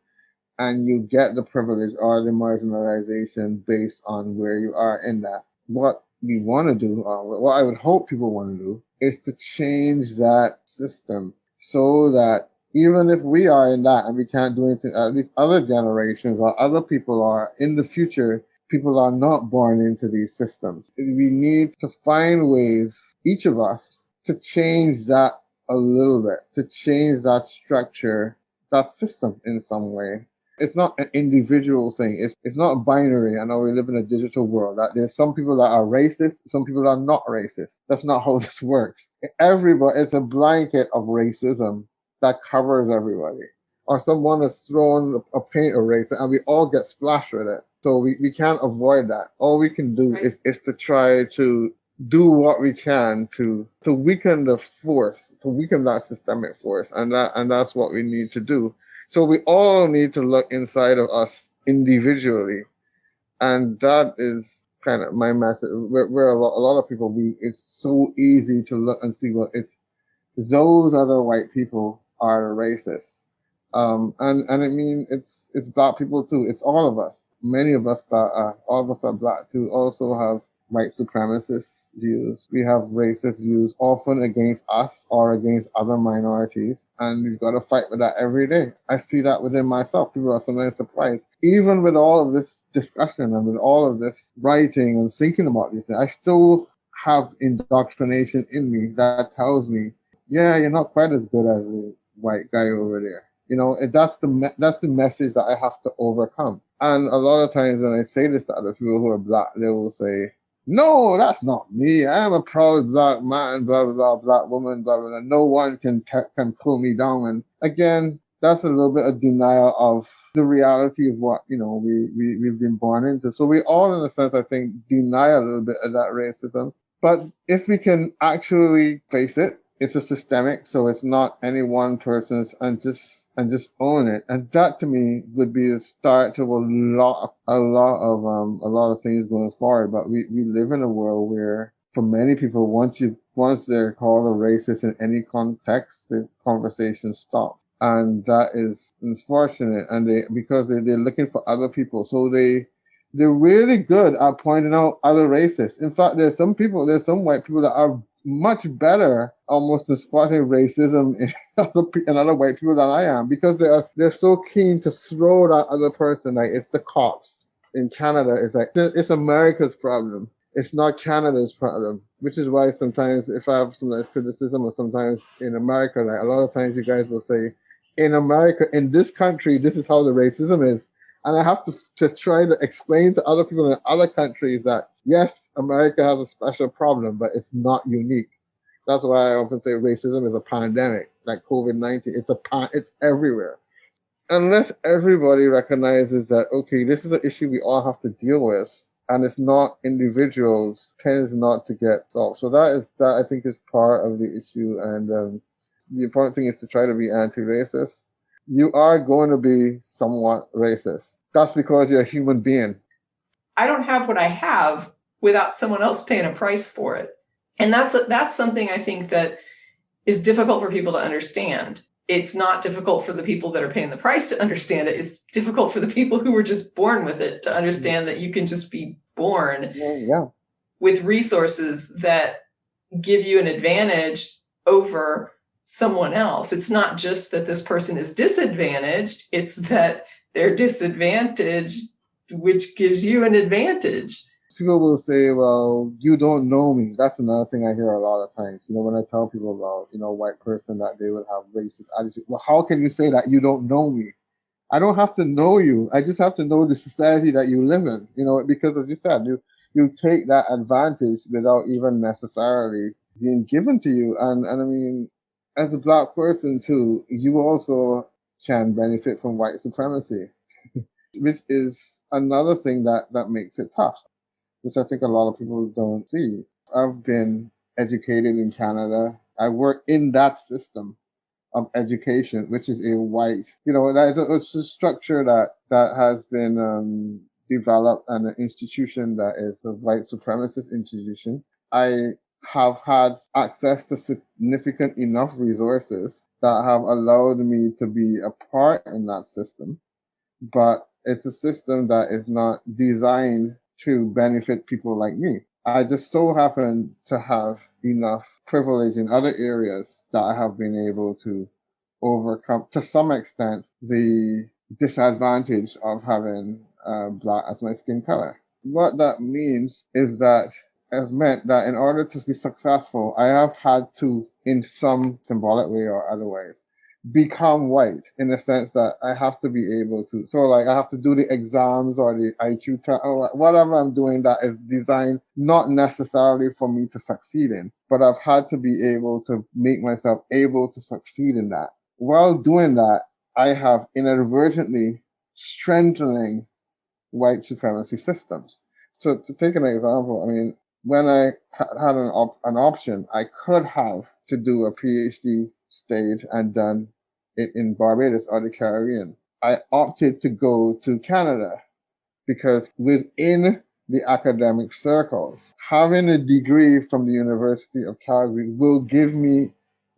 and you get the privilege or the marginalization based on where you are in that. What we want to do, or what I would hope people want to do, is to change that system so that even if we are in that and we can't do anything, at least other generations or other people are in the future, people are not born into these systems. We need to find ways, each of us, to change that a little bit, to change that structure, that system in some way. It's not an individual thing. It's not binary. I know we live in a digital world. That there's some people that are racist, some people that are not racist. That's not how this works. Everybody, it's a blanket of racism that covers everybody. Or someone has thrown a paint eraser and we all get splashed with it. So we can't avoid that. All we can do is to try to do what we can to weaken the force, to weaken that systemic force. And that's what we need to do. So we all need to look inside of us individually. And that is kind of my message. Where a lot of people, it's so easy to look and see, well, it's those other white people are racist. And I mean, it's black people too. It's all of us. Many of us all of us are black too, also have white supremacist views. We have racist views, often against us or against other minorities. And we've got to fight with that every day. I see that within myself. People are sometimes surprised. Even with all of this discussion and with all of this writing and thinking about these things, I still have indoctrination in me that tells me, yeah, you're not quite as good as the white guy over there. You know, that's the message that I have to overcome. And a lot of times when I say this to other people who are black, they will say, no, that's not me. I am a proud black man, blah, blah, blah, black woman, blah, blah, blah. No one can pull me down. And again, that's a little bit of denial of the reality of what, you know, we've been born into. So we all, in a sense, I think, deny a little bit of that racism. But if we can actually face it, it's a systemic, so it's not any one person's, and just own it. And that to me would be the start to a lot of things going forward. But we live in a world where for many people, once they're called a racist in any context, the conversation stops. And that is unfortunate. And because they're looking for other people. So they're really good at pointing out other racists. In fact, there's some white people that are much better almost in spotting racism in other white people than I am, because they're so keen to throw that other person like it's the cops. In Canada, it's like it's America's problem. It's not Canada's problem, which is why sometimes if I have some criticism, or sometimes in America, like a lot of times you guys will say, in America, in this country, this is how the racism is. And I have to try to explain to other people in other countries that, yes, America has a special problem, but it's not unique. That's why I often say racism is a pandemic, like COVID-19. It's everywhere. Unless everybody recognizes that, okay, this is an issue we all have to deal with, and it's not individuals, tends not to get solved. So that I think is part of the issue. And the important thing is to try to be anti-racist. You are going to be somewhat racist. That's because you're a human being. I don't have what I have without someone else paying a price for it. And that's something I think that is difficult for people to understand. It's not difficult for the people that are paying the price to understand it. It's difficult for the people who were just born with it to understand that you can just be born with resources that give you an advantage over someone else. It's not just that this person is disadvantaged, it's that they're disadvantaged, which gives you an advantage. People will say, well, you don't know me. That's another thing I hear a lot of times. You know, when I tell people about, you know, white person that they would have racist attitude. Well, how can you say that you don't know me? I don't have to know you. I just have to know the society that you live in. You know, because as you said, you take that advantage without even necessarily being given to you. And I mean, as a black person too, you also can benefit from white supremacy, which is another thing that makes it tough, which I think a lot of people don't see. I've been educated in Canada. I work in that system. of education, which is a white, it's a structure that has been developed and an institution that is a white supremacist institution. I have had access to significant enough resources that have allowed me to be a part in that system, but it's a system that is not designed to benefit people like me. I just so happen to have enough privilege in other areas that I have been able to overcome, to some extent, the disadvantage of having black as my skin color. What that means is that has meant that in order to be successful, I have had to, in some symbolic way or otherwise, become white in the sense that I have to be able to. So, like, I have to do the exams or the IQ test or whatever I'm doing that is designed not necessarily for me to succeed in, but I've had to be able to make myself able to succeed in that. While doing that, I have inadvertently strengthening white supremacy systems. So, to take an example, I mean, when I had an option, I could have to do a PhD stage and done it in Barbados or the Caribbean. I opted to go to Canada because within the academic circles, having a degree from the University of Calgary will give me,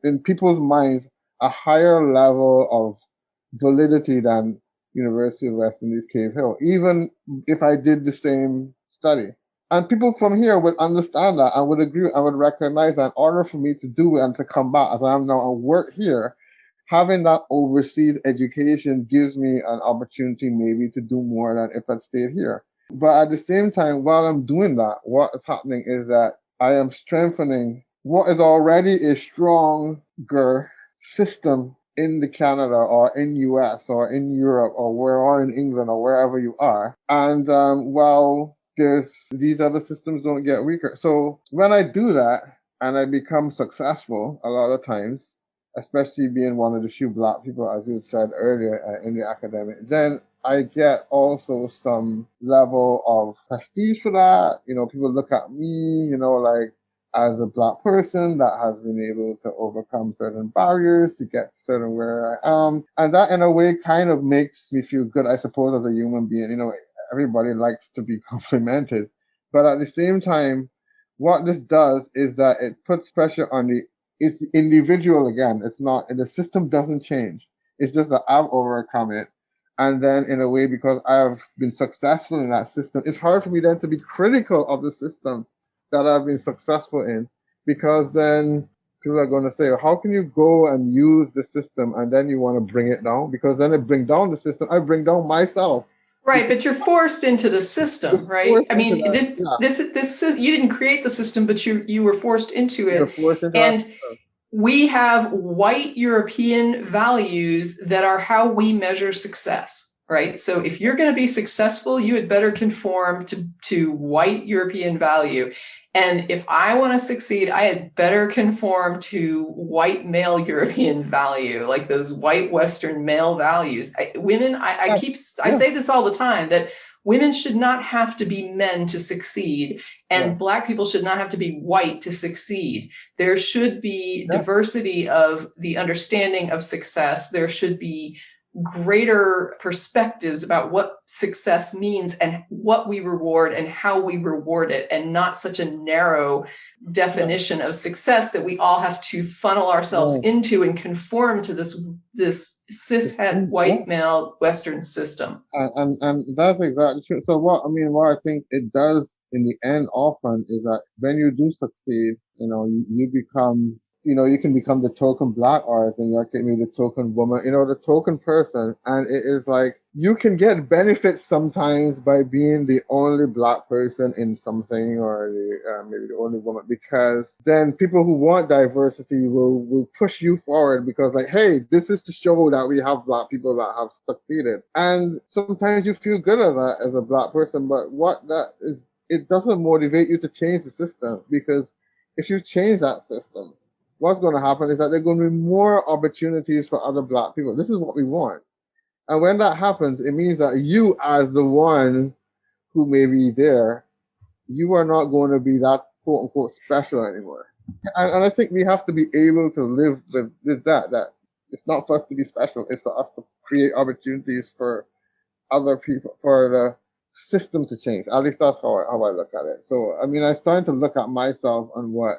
in people's minds, a higher level of validity than University of West Indies Cave Hill, even if I did the same study. And people from here would understand that and would agree and would recognize that in order for me to do it and to come back as I am now and work here, having that overseas education gives me an opportunity maybe to do more than if I stayed here. But at the same time, while I'm doing that, what is happening is that I am strengthening what is already a stronger system in the Canada or in US or in Europe or in England or wherever you are. And while these other systems don't get weaker. So when I do that and I become successful a lot of times, especially being one of the few black people, as you said earlier, in the academic, then I get also some level of prestige for that. People look at me, like as a black person that has been able to overcome certain barriers to get certain where I am. And that in a way kind of makes me feel good, I suppose, as a human being. Everybody likes to be complimented. But at the same time, what this does is that it puts pressure on it's individual again. It's not, the system doesn't change. It's just that I've overcome it. And then in a way, because I've been successful in that system, it's hard for me then to be critical of the system that I've been successful in, because then people are going to say, how can you go and use the system and then you want to bring it down? Because then I bring down the system, I bring down myself. Right, but you're forced into the system, right? I mean, this you didn't create the system, but you were forced into it. And we have white European values that are how we measure success, right? So if you're going to be successful, you had better conform to white European value. And if I want to succeed, I had better conform to white male European value, like those white Western male values. I say this all the time, that women should not have to be men to succeed, and Black people should not have to be white to succeed. There should be diversity of the understanding of success. There should be greater perspectives about what success means and what we reward and how we reward it, and not such a narrow definition of success that we all have to funnel ourselves into and conform to this cishet white male Western system. And that's exactly true. So what I think it does in the end often is that when you do succeed, you become, you can become the token Black artist, and you can be the token woman, the token person. And it is like, you can get benefits sometimes by being the only Black person in something, or maybe the only woman, because then people who want diversity will push you forward, because like, hey, this is to show that we have Black people that have succeeded. And sometimes you feel good at that as a Black person, but what that is, it doesn't motivate you to change the system, because if you change that system, what's going to happen is that there are going to be more opportunities for other Black people. This is what we want. And when that happens, it means that you, as the one who may be there, you are not going to be that quote unquote special anymore. And I think we have to be able to live with that It's not for us to be special. It's for us to create opportunities for other people, for the system to change. At least that's how I look at it. So, I mean, I'm starting to look at myself and what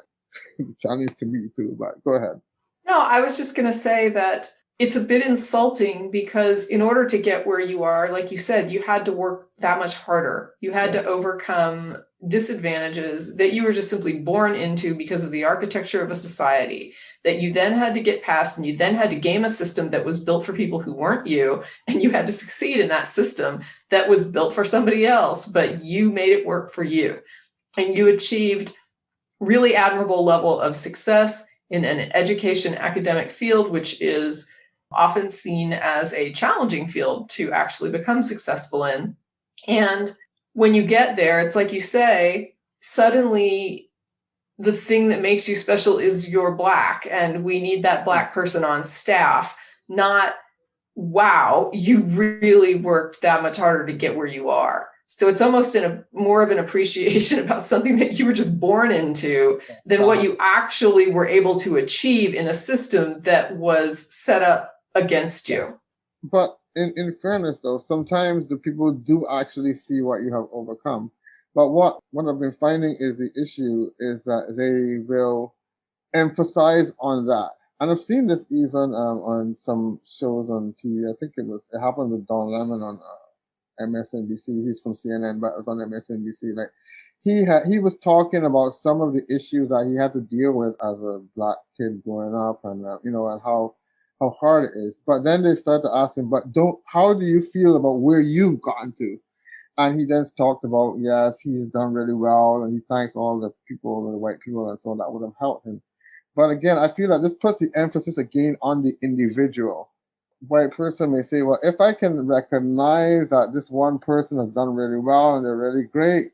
challenge to me too, but go ahead. No, I was just going to say that it's a bit insulting because in order to get where you are, like you said, you had to work that much harder. You had to overcome disadvantages that you were just simply born into because of the architecture of a society that you then had to get past, and you then had to game a system that was built for people who weren't you, and you had to succeed in that system that was built for somebody else, but you made it work for you. And you achieved really admirable level of success in an education academic field, which is often seen as a challenging field to actually become successful in. And when you get there, it's like you say, suddenly the thing that makes you special is you're Black, and we need that Black person on staff, not, wow, you really worked that much harder to get where you are. So it's almost more of an appreciation about something that you were just born into than what you actually were able to achieve in a system that was set up against you. But in fairness, though, sometimes the people do actually see what you have overcome. But what I've been finding is the issue is that they will emphasize on that. And I've seen this even on some shows on TV. I think it happened with Don Lemon on MSNBC. He's from CNN, but it was on MSNBC. Like he was talking about some of the issues that he had to deal with as a Black kid growing up, and and how hard it is. But then they start to ask him, but how do you feel about where you've gotten to? And he then talked about, yes, he's done really well, and he thanks all the people, the white people, and so that would have helped him. But again, I feel like this puts the emphasis again on the individual. White person may say, well, if I can recognize that this one person has done really well and they're really great,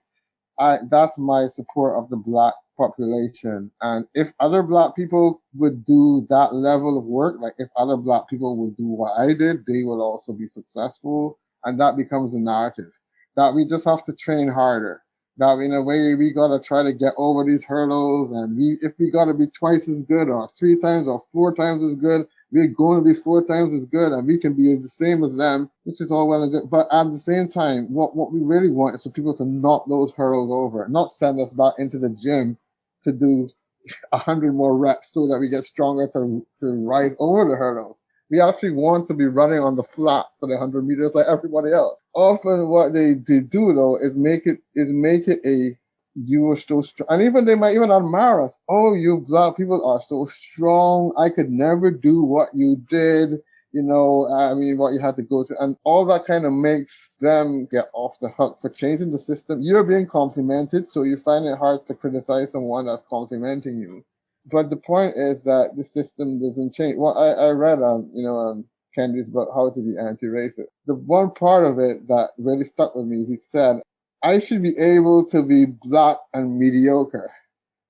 that's my support of the Black population. And if other Black people would do that level of work, like if other Black people would do what I did, they will also be successful. And that becomes the narrative, that we just have to train harder, that in a way we gotta try to get over these hurdles, and if we gotta be twice as good or 3 times or 4 times as good, we're going to be 4 times as good, and we can be the same as them, which is all well and good. But at the same time, what we really want is for people to knock those hurdles over, not send us back into the gym to do 100 more reps so that we get stronger to rise over the hurdles. We actually want to be running on the flat for the 100 meters like everybody else. Often what they do though is make it a, you are so strong. And even they might even admire us. Oh, you Black people are so strong. I could never do what you did. I mean, what you had to go through. And all that kind of makes them get off the hook for changing the system. You're being complimented, so you find it hard to criticize someone that's complimenting you. But the point is that the system doesn't change. Well, I read Kennedy's book, How to Be Anti-Racist. The one part of it that really stuck with me, he said, I should be able to be Black and mediocre.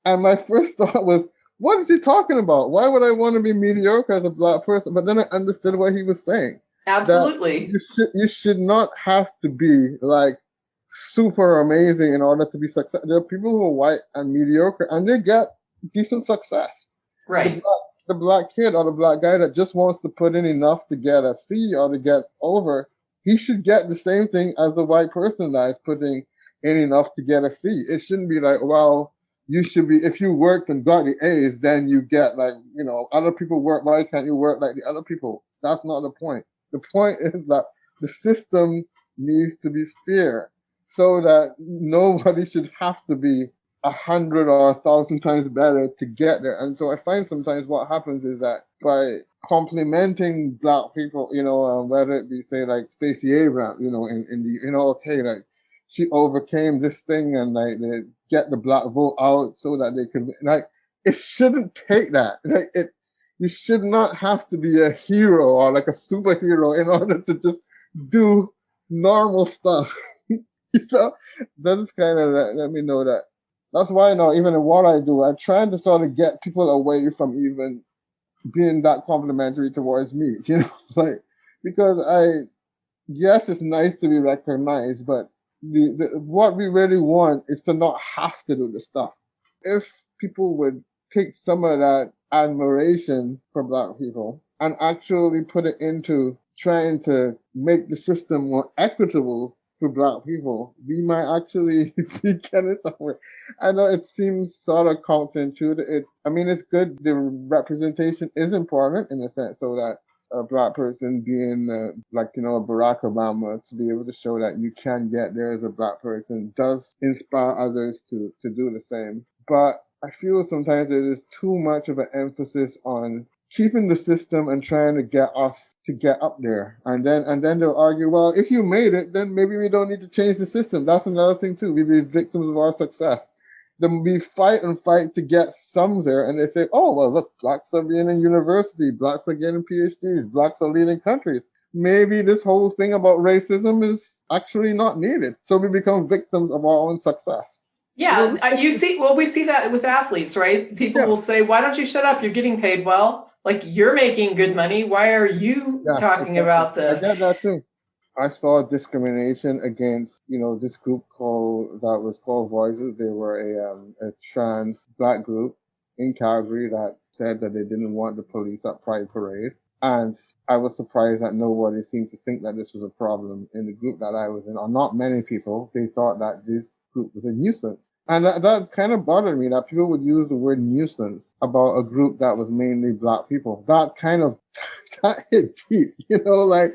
And my first thought was, what is he talking about? Why would I want to be mediocre as a Black person? But then I understood what he was saying. Absolutely. You should not have to be like super amazing in order to be successful. There are people who are white and mediocre, and they get decent success. Right. The Black kid or the Black guy that just wants to put in enough to get a C or to get over, he should get the same thing as the white person that is putting in enough to get a C. It shouldn't be like, well, you should be, if you worked and got the A's, then you get like, other people work, why can't you work like the other people? That's not the point. The point is that the system needs to be fair so that nobody should have to be 100 or 1,000 times better to get there. And so I find sometimes what happens is that by complimenting Black people, whether it be say like Stacey Abrams, in the, okay, like she overcame this thing and like they get the Black vote out so that they could, like, it shouldn't take that. Like you should not have to be a hero or like a superhero in order to just do normal stuff. That's kind of let me know that. That's why now, even in what I do, I try to sort of get people away from even being that complimentary towards me, because yes, it's nice to be recognized, but what we really want is to not have to do the stuff. If people would take some of that admiration for Black people and actually put it into trying to make the system more equitable for Black people, we might actually be getting somewhere. I know it seems sort of counterintuitive. I mean, it's good. The representation is important in a sense, so that a Black person being like, you know, Barack Obama, to be able to show that you can get there as a Black person does inspire others to do the same. But I feel sometimes there is too much of an emphasis on keeping the system and trying to get us to get up there. And then they'll argue, well, if you made it, then maybe we don't need to change the system. That's another thing too. We be victims of our success. Then we fight and fight to get some there, and they say, oh, well, look, Blacks are being in university, Blacks are getting PhDs, Blacks are leading countries. Maybe this whole thing about racism is actually not needed. So we become victims of our own success. Yeah, we see that with athletes, right? People will say, why don't you shut up? You're getting paid well. Like, you're making good money. Why are you talking about this? I get that too. I saw discrimination against, you know, this group that was called Voices. They were a trans Black group in Calgary that said that they didn't want the police at Pride Parade. And I was surprised that nobody seemed to think that this was a problem in the group that I was in, or not many people. They thought that this group was a nuisance. And that kind of bothered me, that people would use the word nuisance about a group that was mainly Black people. That kind of that hit deep, you know, like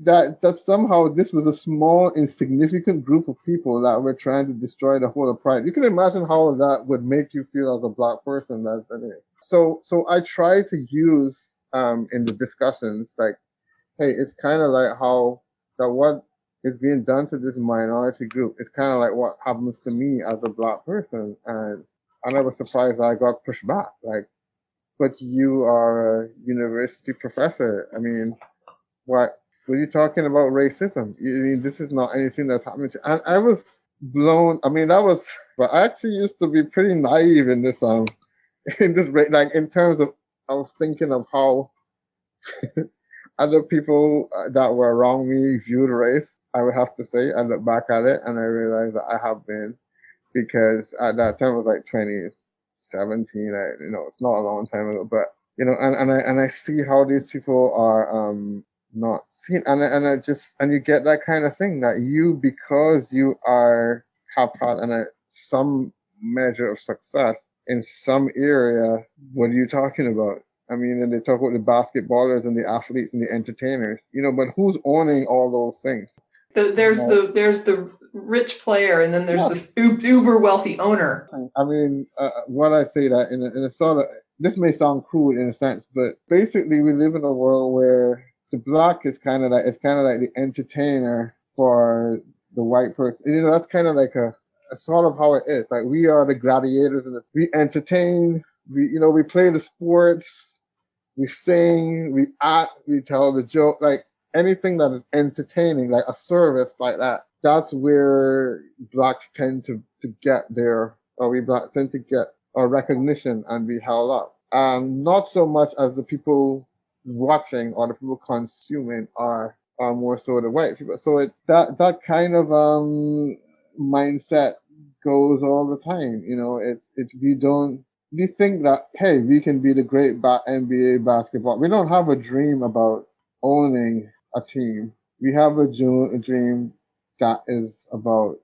that somehow this was a small, insignificant group of people that were trying to destroy the whole of Pride. You can imagine how that would make you feel as a Black person. So I try to use in the discussions, like, hey, it's kind of like how that what is being done to this minority group. It's kind of like what happens to me as a Black person, and I was surprised I got pushed back. Like, but you are a university professor. I mean, what are you talking about racism? I mean, this is not anything that's happening to. And I was blown. I mean, but I actually used to be pretty naive in this like in terms of, I was thinking of how other people that were around me viewed race. I would have to say, I look back at it and I realized that I have been, because at that time it was like 2017. It's not a long time ago, but you know, and I see how these people are not seen, and you get that kind of thing that because you have had some measure of success in some area. What are you talking about? I mean, and they talk about the basketballers and the athletes and the entertainers, you know, but who's owning all those things? There's the rich player, and then there's this uber wealthy owner. I mean, what I say that in a sort of, this may sound crude in a sense, but basically we live in a world where the Black is kind of like the entertainer for the white person. You know, that's kind of like a sort of how it is. Like, we are the gladiators, and we entertain. We play the sports. We sing, we act, we tell the joke, like anything that is entertaining, like a service like that. That's where Blacks tend to get we Blacks tend to get our recognition and be held up. Not so much as the people watching or the people consuming are more so the white people. So that kind of mindset goes all the time. You know, we think that, hey, we can be the great NBA basketball. We don't have a dream about owning a team. We have a dream that is about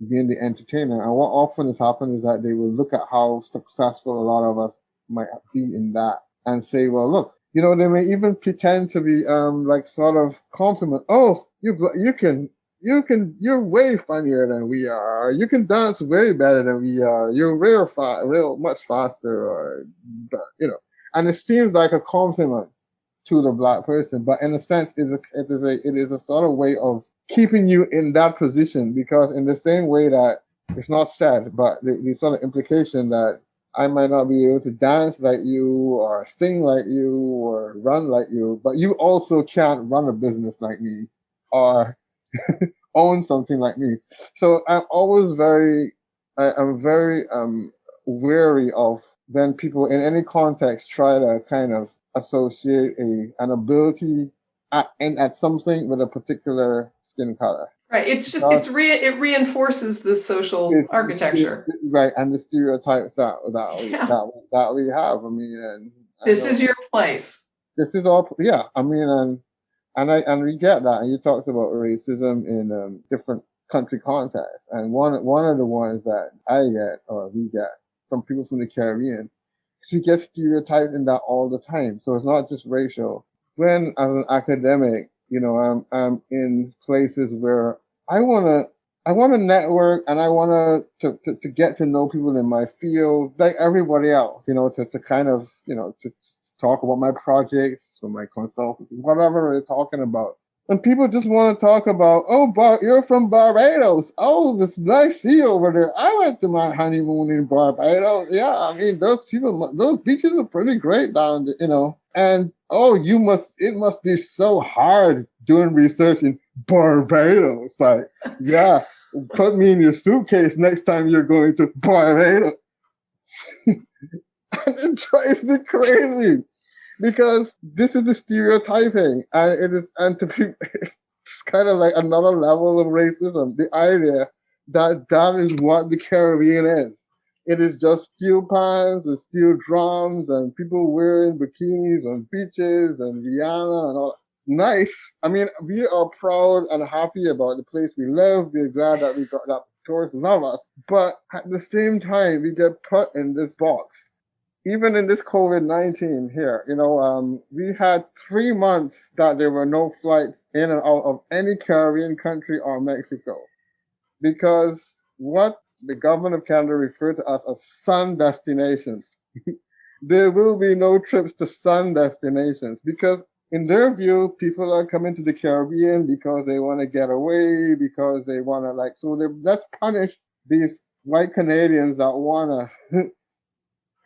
being the entertainer. And what often has happened is that they will look at how successful a lot of us might be in that and say, well, look, you know, they may even pretend to be like sort of compliment. Oh, you're way funnier than we are. You can dance way better than we are. You're real much faster, you know. And it seems like a compliment to the Black person, but in a sense, it is a sort of way of keeping you in that position, because in the same way that it's not said, but the sort of implication that I might not be able to dance like you or sing like you or run like you, but you also can't run a business like me or own something like me. So I'm always very wary of when people in any context try to kind of associate an ability at something with a particular skin color. Right. It's just it reinforces the social architecture. Right, and the stereotypes that we have. I mean, this is your place. this is all, yeah. I mean, and we get that. And you talked about racism in different country contexts, and one of the ones that I get or we get from people from the Caribbean, because we get stereotyped in that all the time. So it's not just racial. When as an academic, I'm in places where I wanna I want to network and I want to get to know people in my field, like everybody else, to kind of, to talk about my projects or my consultancy, whatever we're talking about. And people just want to talk about, oh, you're from Barbados. Oh, this nice sea over there. I went to my honeymoon in Barbados. Yeah, I mean, those beaches are pretty great down there. And oh, it must be so hard doing research in Barbados. Like, yeah, put me in your suitcase next time you're going to Barbados. And it drives me crazy because this is the stereotyping, and to be, it's kind of like another level of racism. The idea that is what the Caribbean is. It is just steel pans and steel drums and people wearing bikinis on beaches and Rihanna and all. Nice. I mean, we are proud and happy about the place we live. We're glad that we got that tourists love us. But at the same time, we get put in this box. Even in this COVID-19 here, we had 3 months that there were no flights in and out of any Caribbean country or Mexico because what the government of Canada referred to us as sun destinations. There will be no trips to sun destinations because in their view, people are coming to the Caribbean because they want to get away, because they want to let's punish these white Canadians that want to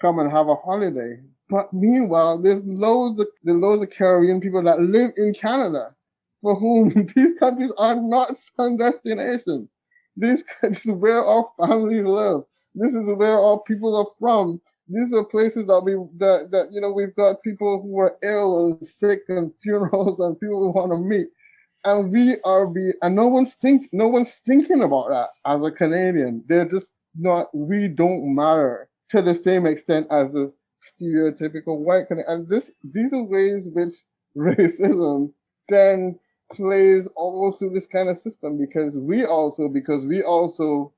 come and have a holiday. But meanwhile, there's loads of Caribbean people that live in Canada for whom these countries are not sun destinations. This is where our families live. This is where our people are from. These are places that we've got people who are ill and sick and funerals and people who want to meet. And no one's thinking about that as a Canadian. They're just not, we don't matter to the same extent as the stereotypical white Canadian. And these are ways which racism then plays all through this kind of system because we also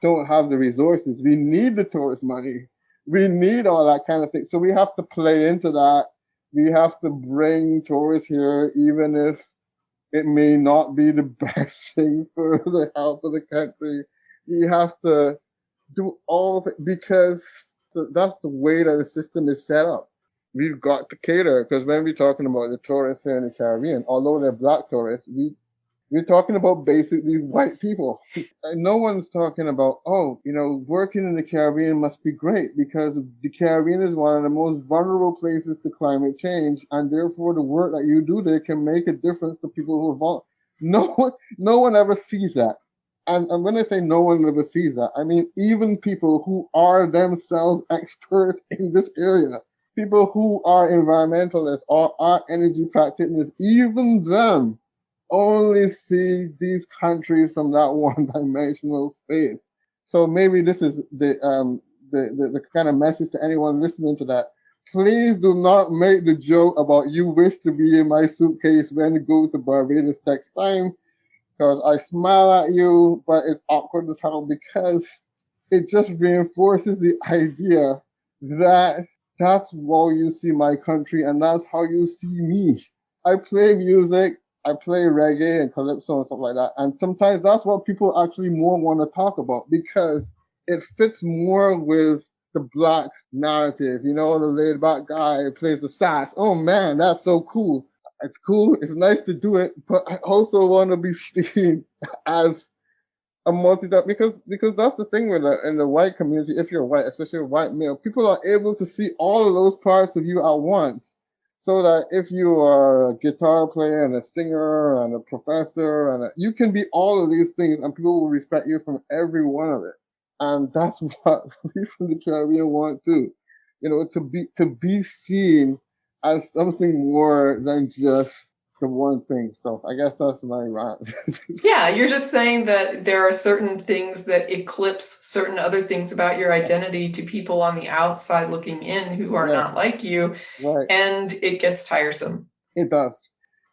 don't have the resources. We need the tourist money. We need all that kind of thing. So we have to play into that. We have to bring tourists here, even if it may not be the best thing for the health of the country. You have to do all of it because that's the way that the system is set up. We've got to cater because when we're talking about the tourists here in the Caribbean, although they're black tourists, we're talking about basically white people. And no one's talking about, working in the Caribbean must be great because the Caribbean is one of the most vulnerable places to climate change, and therefore the work that you do there can make a difference to people who are vulnerable. No one ever sees that. And when I say no one ever sees that, I mean even people who are themselves experts in this area, people who are environmentalists or are energy practitioners, even them only see these countries from that one-dimensional space. So maybe this is the kind of message to anyone listening to that. Please do not make the joke about you wish to be in my suitcase when you go to Barbados next time, because I smile at you, but it's awkward as hell because it just reinforces the idea that that's how you see my country and that's how you see me. I play music, I play reggae and calypso and stuff like that. And sometimes that's what people actually more want to talk about because it fits more with the black narrative. The laid back guy who plays the sax. Oh man, that's so cool. It's cool. It's nice to do it, but I also want to be seen as a because that's the thing in the white community. If you're white, especially a white male, people are able to see all of those parts of you at once. So that if you are a guitar player and a singer and a professor you can be all of these things, and people will respect you from every one of it. And that's what we from the Caribbean want too. To be seen as something more than just the one thing. So I guess that's my rant. Yeah, you're just saying that there are certain things that eclipse certain other things about your identity to people on the outside looking in who are not like you, Right. and it gets tiresome. It does.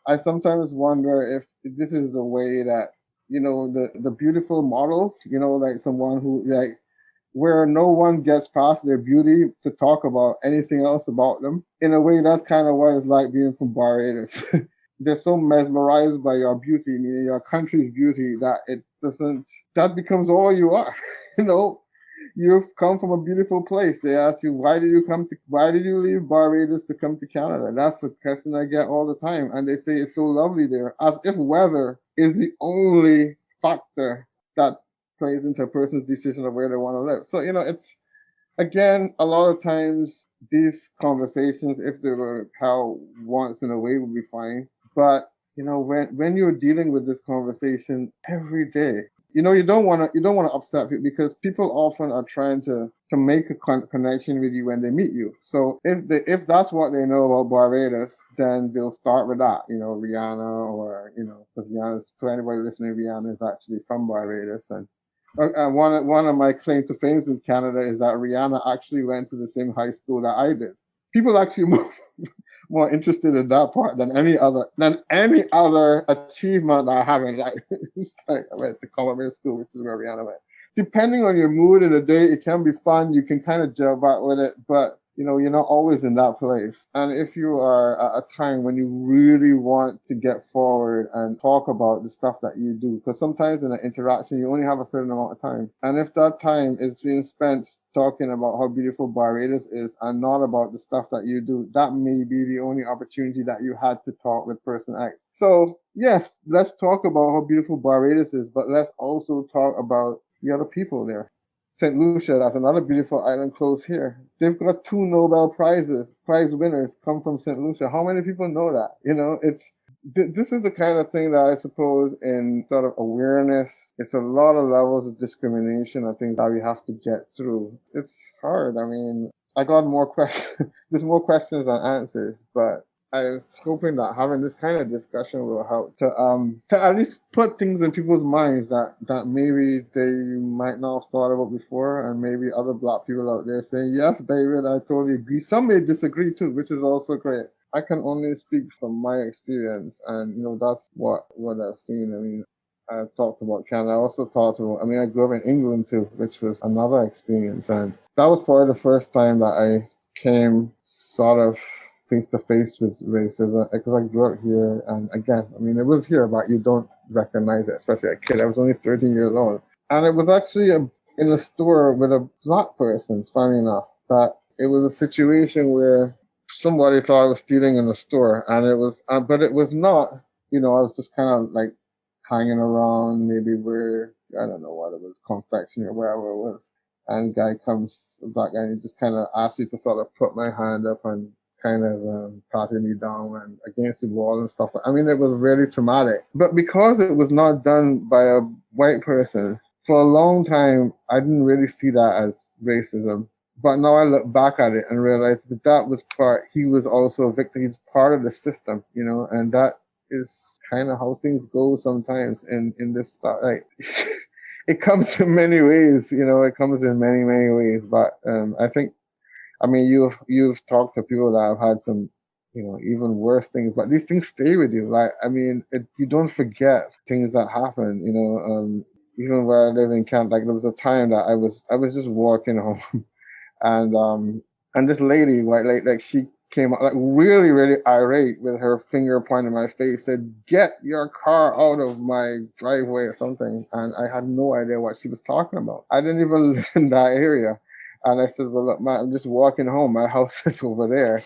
I sometimes wonder if this is the way that, the beautiful models, like someone who, like, where no one gets past their beauty to talk about anything else about them. In a way, that's kind of what it's like being from Barbados. They're so mesmerized by your beauty, meaning your country's beauty, that becomes all you are. You've come from a beautiful place. They ask you, why did you leave Barbados to come to Canada? That's the question I get all the time. And they say it's so lovely there, as if weather is the only factor that plays into a person's decision of where they want to live. So, it's, again, a lot of times these conversations, if they were held once in a way, would be fine. But, when you're dealing with this conversation every day, you don't want to upset people, because people often are trying to make a connection with you when they meet you. So if that's what they know about Barbados, then they'll start with that. Rihanna, or because Rihanna, for anybody listening, Rihanna is actually from Barbados, and one of my claims to fame in Canada is that Rihanna actually went to the same high school that I did. People actually more interested in that part than any other achievement I have in life. It's like I went to Colorado School, which is where Rihanna went. Depending on your mood in the day, it can be fun. You can kind of joke out with it, but you're not always in that place. And if you are at a time when you really want to get forward and talk about the stuff that you do, because sometimes in an interaction, you only have a certain amount of time. And if that time is being spent talking about how beautiful Barbados is and not about the stuff that you do, that may be the only opportunity that you had to talk with person X. So yes, let's talk about how beautiful Barbados is, but let's also talk about the other people there. St. Lucia, that's another beautiful island close here. They've got 2 Nobel prize winners come from St. Lucia. How many people know that? This is the kind of thing that I suppose in sort of awareness, it's a lot of levels of discrimination, I think, that we have to get through. It's hard. I mean, I got more questions. There's more questions than answers, but I was hoping that having this kind of discussion will help to at least put things in people's minds that maybe they might not have thought about before, and maybe other Black people out there saying, yes, David, I totally agree. Some may disagree too, which is also great. I can only speak from my experience, and that's what I've seen. I mean, I've talked about Canada. I also I grew up in England too, which was another experience, and that was probably the first time that I came sort of face to face with racism, because I grew up here, and again, I mean, it was here, but you don't recognize it, especially a kid. I was only 13 years old, and it was actually in a store with a Black person. Funny enough, that it was a situation where somebody thought I was stealing in the store, and it was, but it was not. I was just kind of like hanging around, maybe where, I don't know what it was, confection or wherever it was, and guy comes, a Black guy, and he just kind of asked me to sort of put my hand up and kind of patted me down and against the wall and stuff. I mean, it was really traumatic. But because it was not done by a white person, for a long time, I didn't really see that as racism. But now I look back at it and realize that was he was also a victim. He's part of the system, and that is kind of how things go sometimes in this stuff. Like, it comes in many ways, it comes in many, many ways. But I think, I mean, you've talked to people that have had some, even worse things, but these things stay with you. Like, I mean, you don't forget things that happen. Even where I live in Kent, like there was a time that I was just walking home, and this lady, like she came out like really, really irate with her finger pointing at my face, said, "Get your car out of my driveway," or something, and I had no idea what she was talking about. I didn't even live in that area. And I said, "Well, look, I'm just walking home. My house is over there."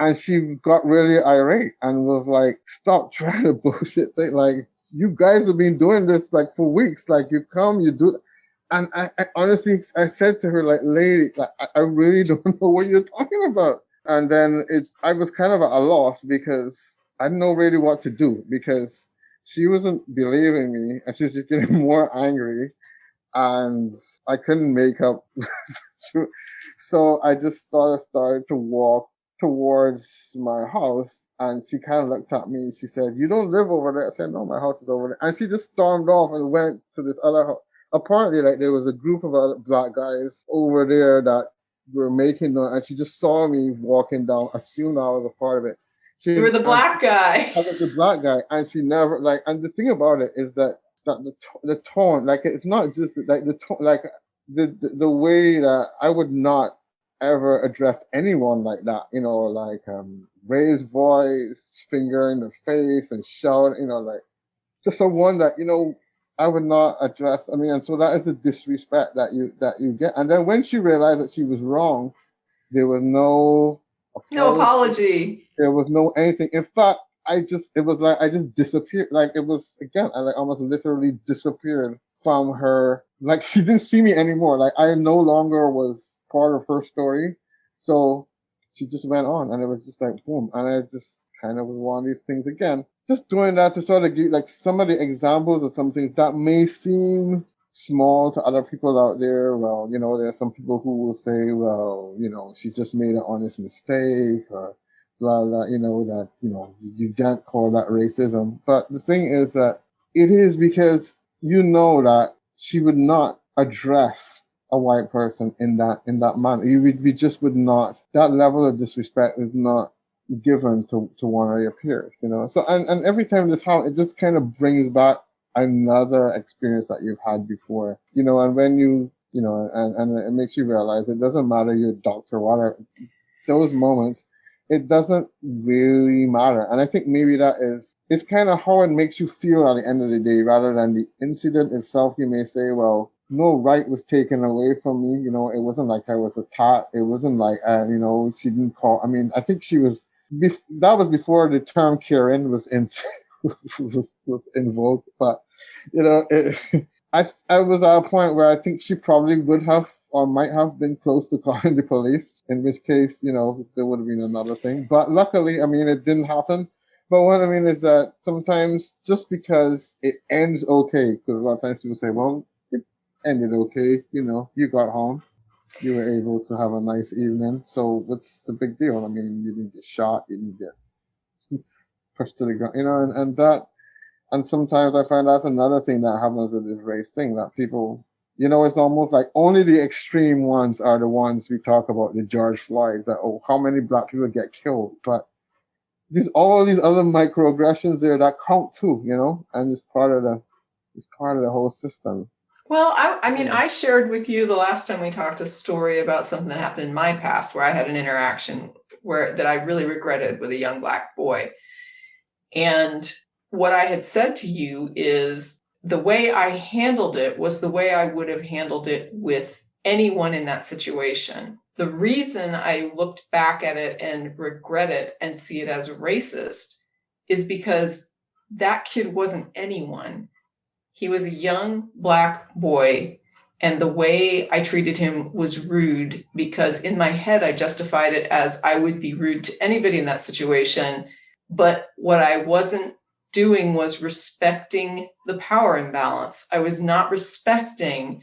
And she got really irate and was like, "Stop trying to bullshit thing. Like, you guys have been doing this like for weeks. Like, you come, you do." And I honestly, I said to her, like, "Lady, like, I really don't know what you're talking about." And then I was kind of at a loss because I didn't know really what to do, because she wasn't believing me and she was just getting more angry, and I couldn't make up. So I just started to walk towards my house, and she kind of looked at me. She said, "You don't live over there." I said, "No, my house is over there." And she just stormed off and went to this other house. Apparently, like there was a group of other black guys over there that were making noise, and she just saw me walking down, assumed I was a part of it. You were the black guy. I was the black guy, and she never like. And the thing about it is that the tone, like it's not just like the tone, like the way that I would not ever address anyone like that, like raise voice, finger in the face, and shout, like just someone that I would not address. I mean, and so that is the disrespect that you get. And then when she realized that she was wrong, there was no apology. There was no anything. In fact, it was like I just disappeared. Like it was again, I like almost literally disappeared from her. Like she didn't see me anymore. Like I no longer was part of her story. So she just went on, and it was just like boom. And I just kind of was one of these things again. Just doing that to sort of give like some of the examples of some things that may seem small to other people out there. Well, there are some people who will say, well, she just made an honest mistake, or blah blah. That you can't call that racism. But the thing is that it is because that she would not address a white person in that manner. We just would not. That level of disrespect is not given to one of your peers. So and every time this happens, it just kind of brings back another experience that you've had before. And when and it makes you realize it doesn't matter you're a doctor, whatever. Those moments, it doesn't really matter. And I think maybe it's kind of how it makes you feel at the end of the day, rather than the incident itself. You may say, well, no right was taken away from me. It wasn't like I was attacked. It wasn't like, she didn't call. I mean, I think she was, that was before the term Karen was was invoked. But, I was at a point where I think she probably would have or might have been close to calling the police, in which case, there would have been another thing. But luckily, I mean, it didn't happen. But what I mean is that sometimes just because it ends okay, because a lot of times people say, well, it ended okay, you got home, you were able to have a nice evening. So what's the big deal? I mean, you didn't get shot, you didn't get pushed to the ground, and sometimes I find that's another thing that happens with this race thing, that people, it's almost like only the extreme ones are the ones we talk about, the George Floyds, that, oh, how many black people get killed? But there's all these other microaggressions there that count too, and it's part of the whole system. Well, I mean, I shared with you the last time we talked a story about something that happened in my past where I had an interaction that I really regretted with a young black boy. And what I had said to you is the way I handled it was the way I would have handled it with anyone in that situation. The reason I looked back at it and regret it and see it as racist is because that kid wasn't anyone. He was a young black boy, and the way I treated him was rude, because in my head, I justified it as I would be rude to anybody in that situation. But what I wasn't doing was respecting the power imbalance. I was not respecting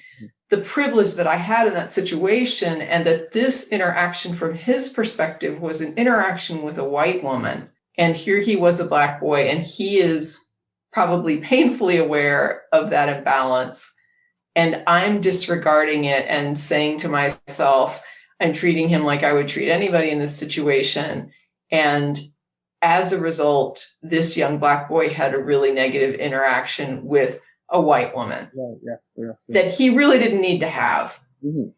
the privilege that I had in that situation, and that this interaction from his perspective was an interaction with a white woman. And here he was a black boy, and he is probably painfully aware of that imbalance. And I'm disregarding it and saying to myself, I'm treating him like I would treat anybody in this situation. And as a result, this young black boy had a really negative interaction with a white woman that he really didn't need to have. Mm-hmm.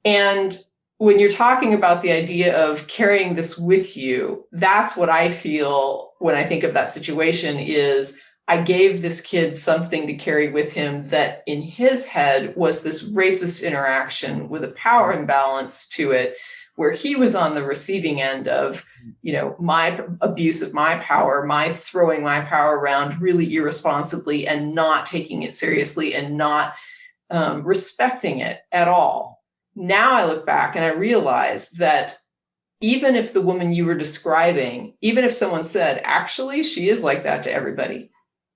And when you're talking about the idea of carrying this with you, that's what I feel when I think of that situation is I gave this kid something to carry with him that in his head was this racist interaction with a power imbalance to it, where he was on the receiving end of, my abuse of my power, my throwing my power around really irresponsibly and not taking it seriously and not respecting it at all. Now I look back and I realize that even if the woman you were describing, even if someone said, actually, she is like that to everybody,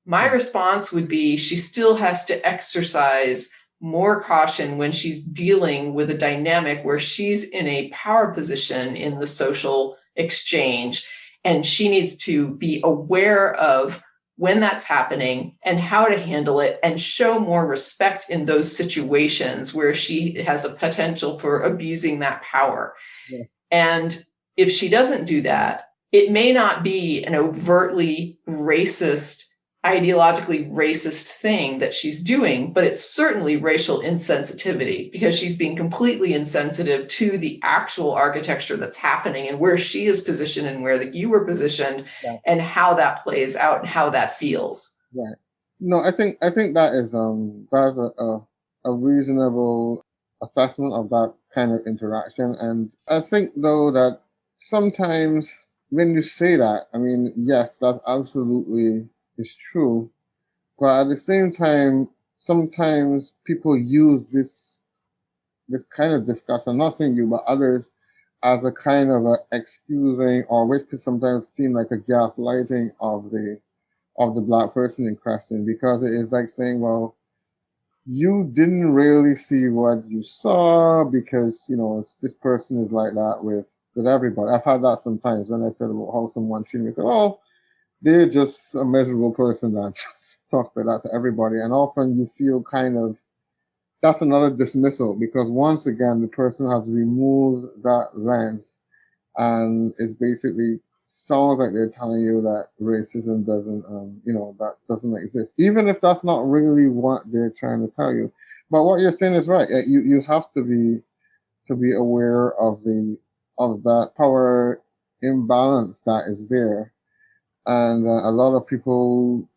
my response would be she still has to exercise more caution when she's dealing with a dynamic where she's in a power position in the social exchange. And she needs to be aware of when that's happening and how to handle it and show more respect in those situations where she has a potential for abusing that power. Yeah. And if she doesn't do that, it may not be an overtly racist, ideologically racist thing that she's doing, but it's certainly racial insensitivity because she's being completely insensitive to the actual architecture that's happening and where she is positioned and where you were positioned, yeah, and how that plays out and how that feels. Right. No, I think that is a reasonable assessment of that kind of interaction. And I think though that sometimes when you say that, I mean, yes, that absolutely is true. But at the same time, sometimes people use this kind of discussion, not saying you, but others, as a kind of a excusing, or which could sometimes seem like a gaslighting of the Black person in question, because it is like saying, well, you didn't really see what you saw because, this person is like that with everybody. I've had that sometimes when I said about how someone treated me. Oh, they're just a miserable person that just talks like that to everybody. And often you feel kind of, that's another dismissal, because once again, the person has removed that lens and it's basically sounds like they're telling you that racism doesn't, that doesn't exist, even if that's not really what they're trying to tell you. But what you're saying is right. You have to be aware of that power imbalance that is there, and a lot of people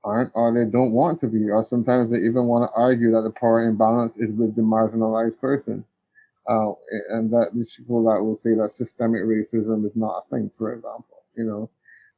aren't, or they don't want to be, or sometimes they even want to argue that the power imbalance is with the marginalized person. And that these people that will say that systemic racism is not a thing, for example,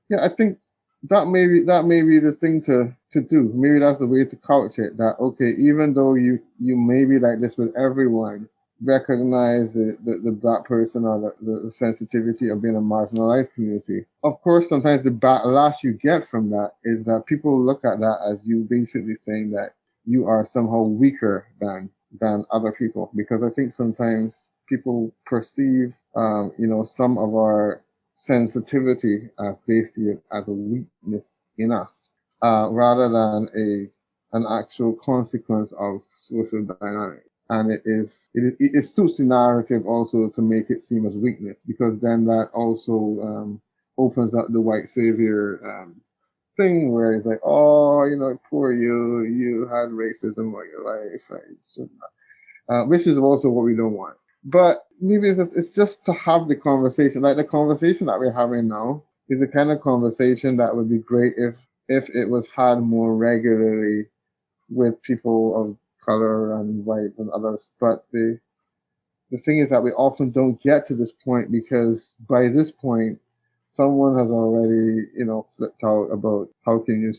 Yeah, I think that may be the thing to do. Maybe that's the way to couch it. That okay, even though you may be like this with everyone, recognize the Black person or the sensitivity of being a marginalized community. Of course, sometimes the backlash you get from that is that people look at that as you basically saying that you are somehow weaker than other people, because I think sometimes people perceive, some of our sensitivity as they see it as a weakness in us, rather than an actual consequence of social dynamics. And it suits the narrative also to make it seem as weakness, because then that also opens up the white savior thing where it's like, oh, poor you had racism all your life, right? Which is also what we don't want. But maybe it's just to have the conversation, like the conversation that we're having now is the kind of conversation that would be great if it was had more regularly with people of color and white and others. But the thing is that we often don't get to this point, because by this point, someone has already, flipped out about how can you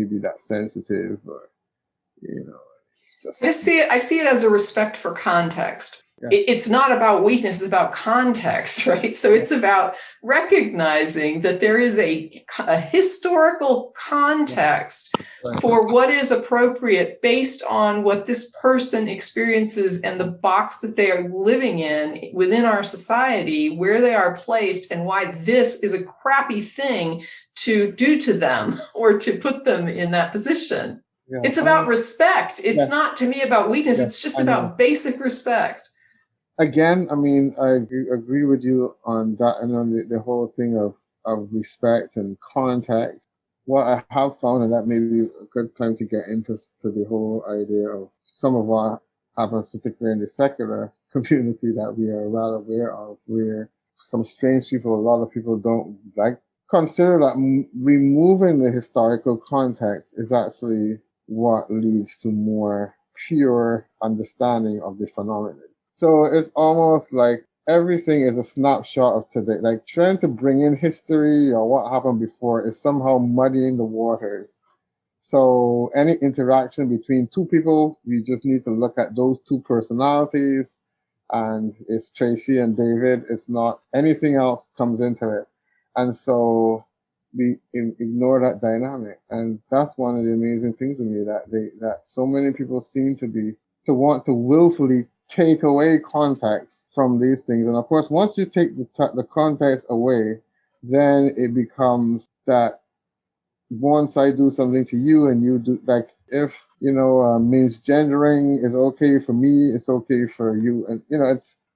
be that sensitive, or, I see it as a respect for context. Yeah. It's not about weakness, it's about context, right? So it's about recognizing that there is a historical context for what is appropriate based on what this person experiences and the box that they are living in within our society, where they are placed, and why this is a crappy thing to do to them or to put them in that position. Yeah. It's about respect. It's not, to me, about weakness. It's just about basic respect. Again, I mean, I agree with you on that, and on the whole thing of respect and context. What I have found, and that may be a good time to get into the whole idea of some of what happens, particularly in the secular community that we are well aware of, where some strange people, a lot of people don't consider that removing the historical context is actually what leads to more pure understanding of the phenomenon. So it's almost like everything is a snapshot of today. Like trying to bring in history or what happened before is somehow muddying the waters. So any interaction between two people, we just need to look at those two personalities, and it's Tracy and David. It's not anything else comes into it. And so we ignore that dynamic. And that's one of the amazing things with me, that so many people seem to want to willfully take away context from these things. And of course, once you take the context away, then it becomes that once I do something to you and you do, like if, misgendering is okay for me, it's okay for you. And,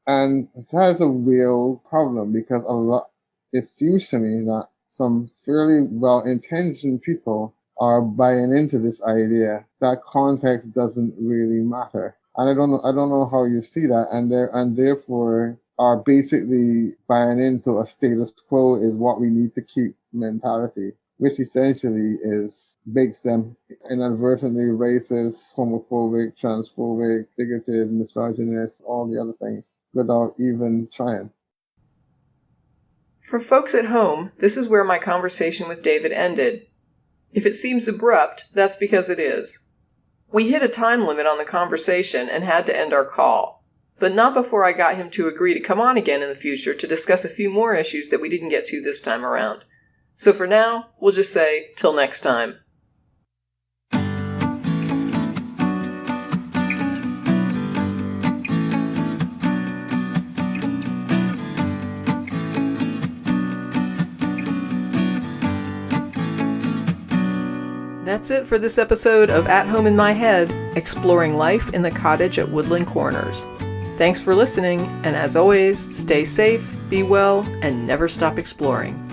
and that's a real problem because it seems to me that some fairly well-intentioned people are buying into this idea that context doesn't really matter. And I don't know how you see that, and therefore are basically buying into a status quo is what we need to keep mentality, which essentially makes them inadvertently racist, homophobic, transphobic, bigoted, misogynist, all the other things, without even trying. For folks at home, this is where my conversation with David ended. If it seems abrupt, that's because it is. We hit a time limit on the conversation and had to end our call, but not before I got him to agree to come on again in the future to discuss a few more issues that we didn't get to this time around. So for now, we'll just say, till next time. That's it for this episode of At Home in My Head, exploring life in the cottage at Woodland Corners. Thanks for listening, and as always, stay safe, be well, and never stop exploring.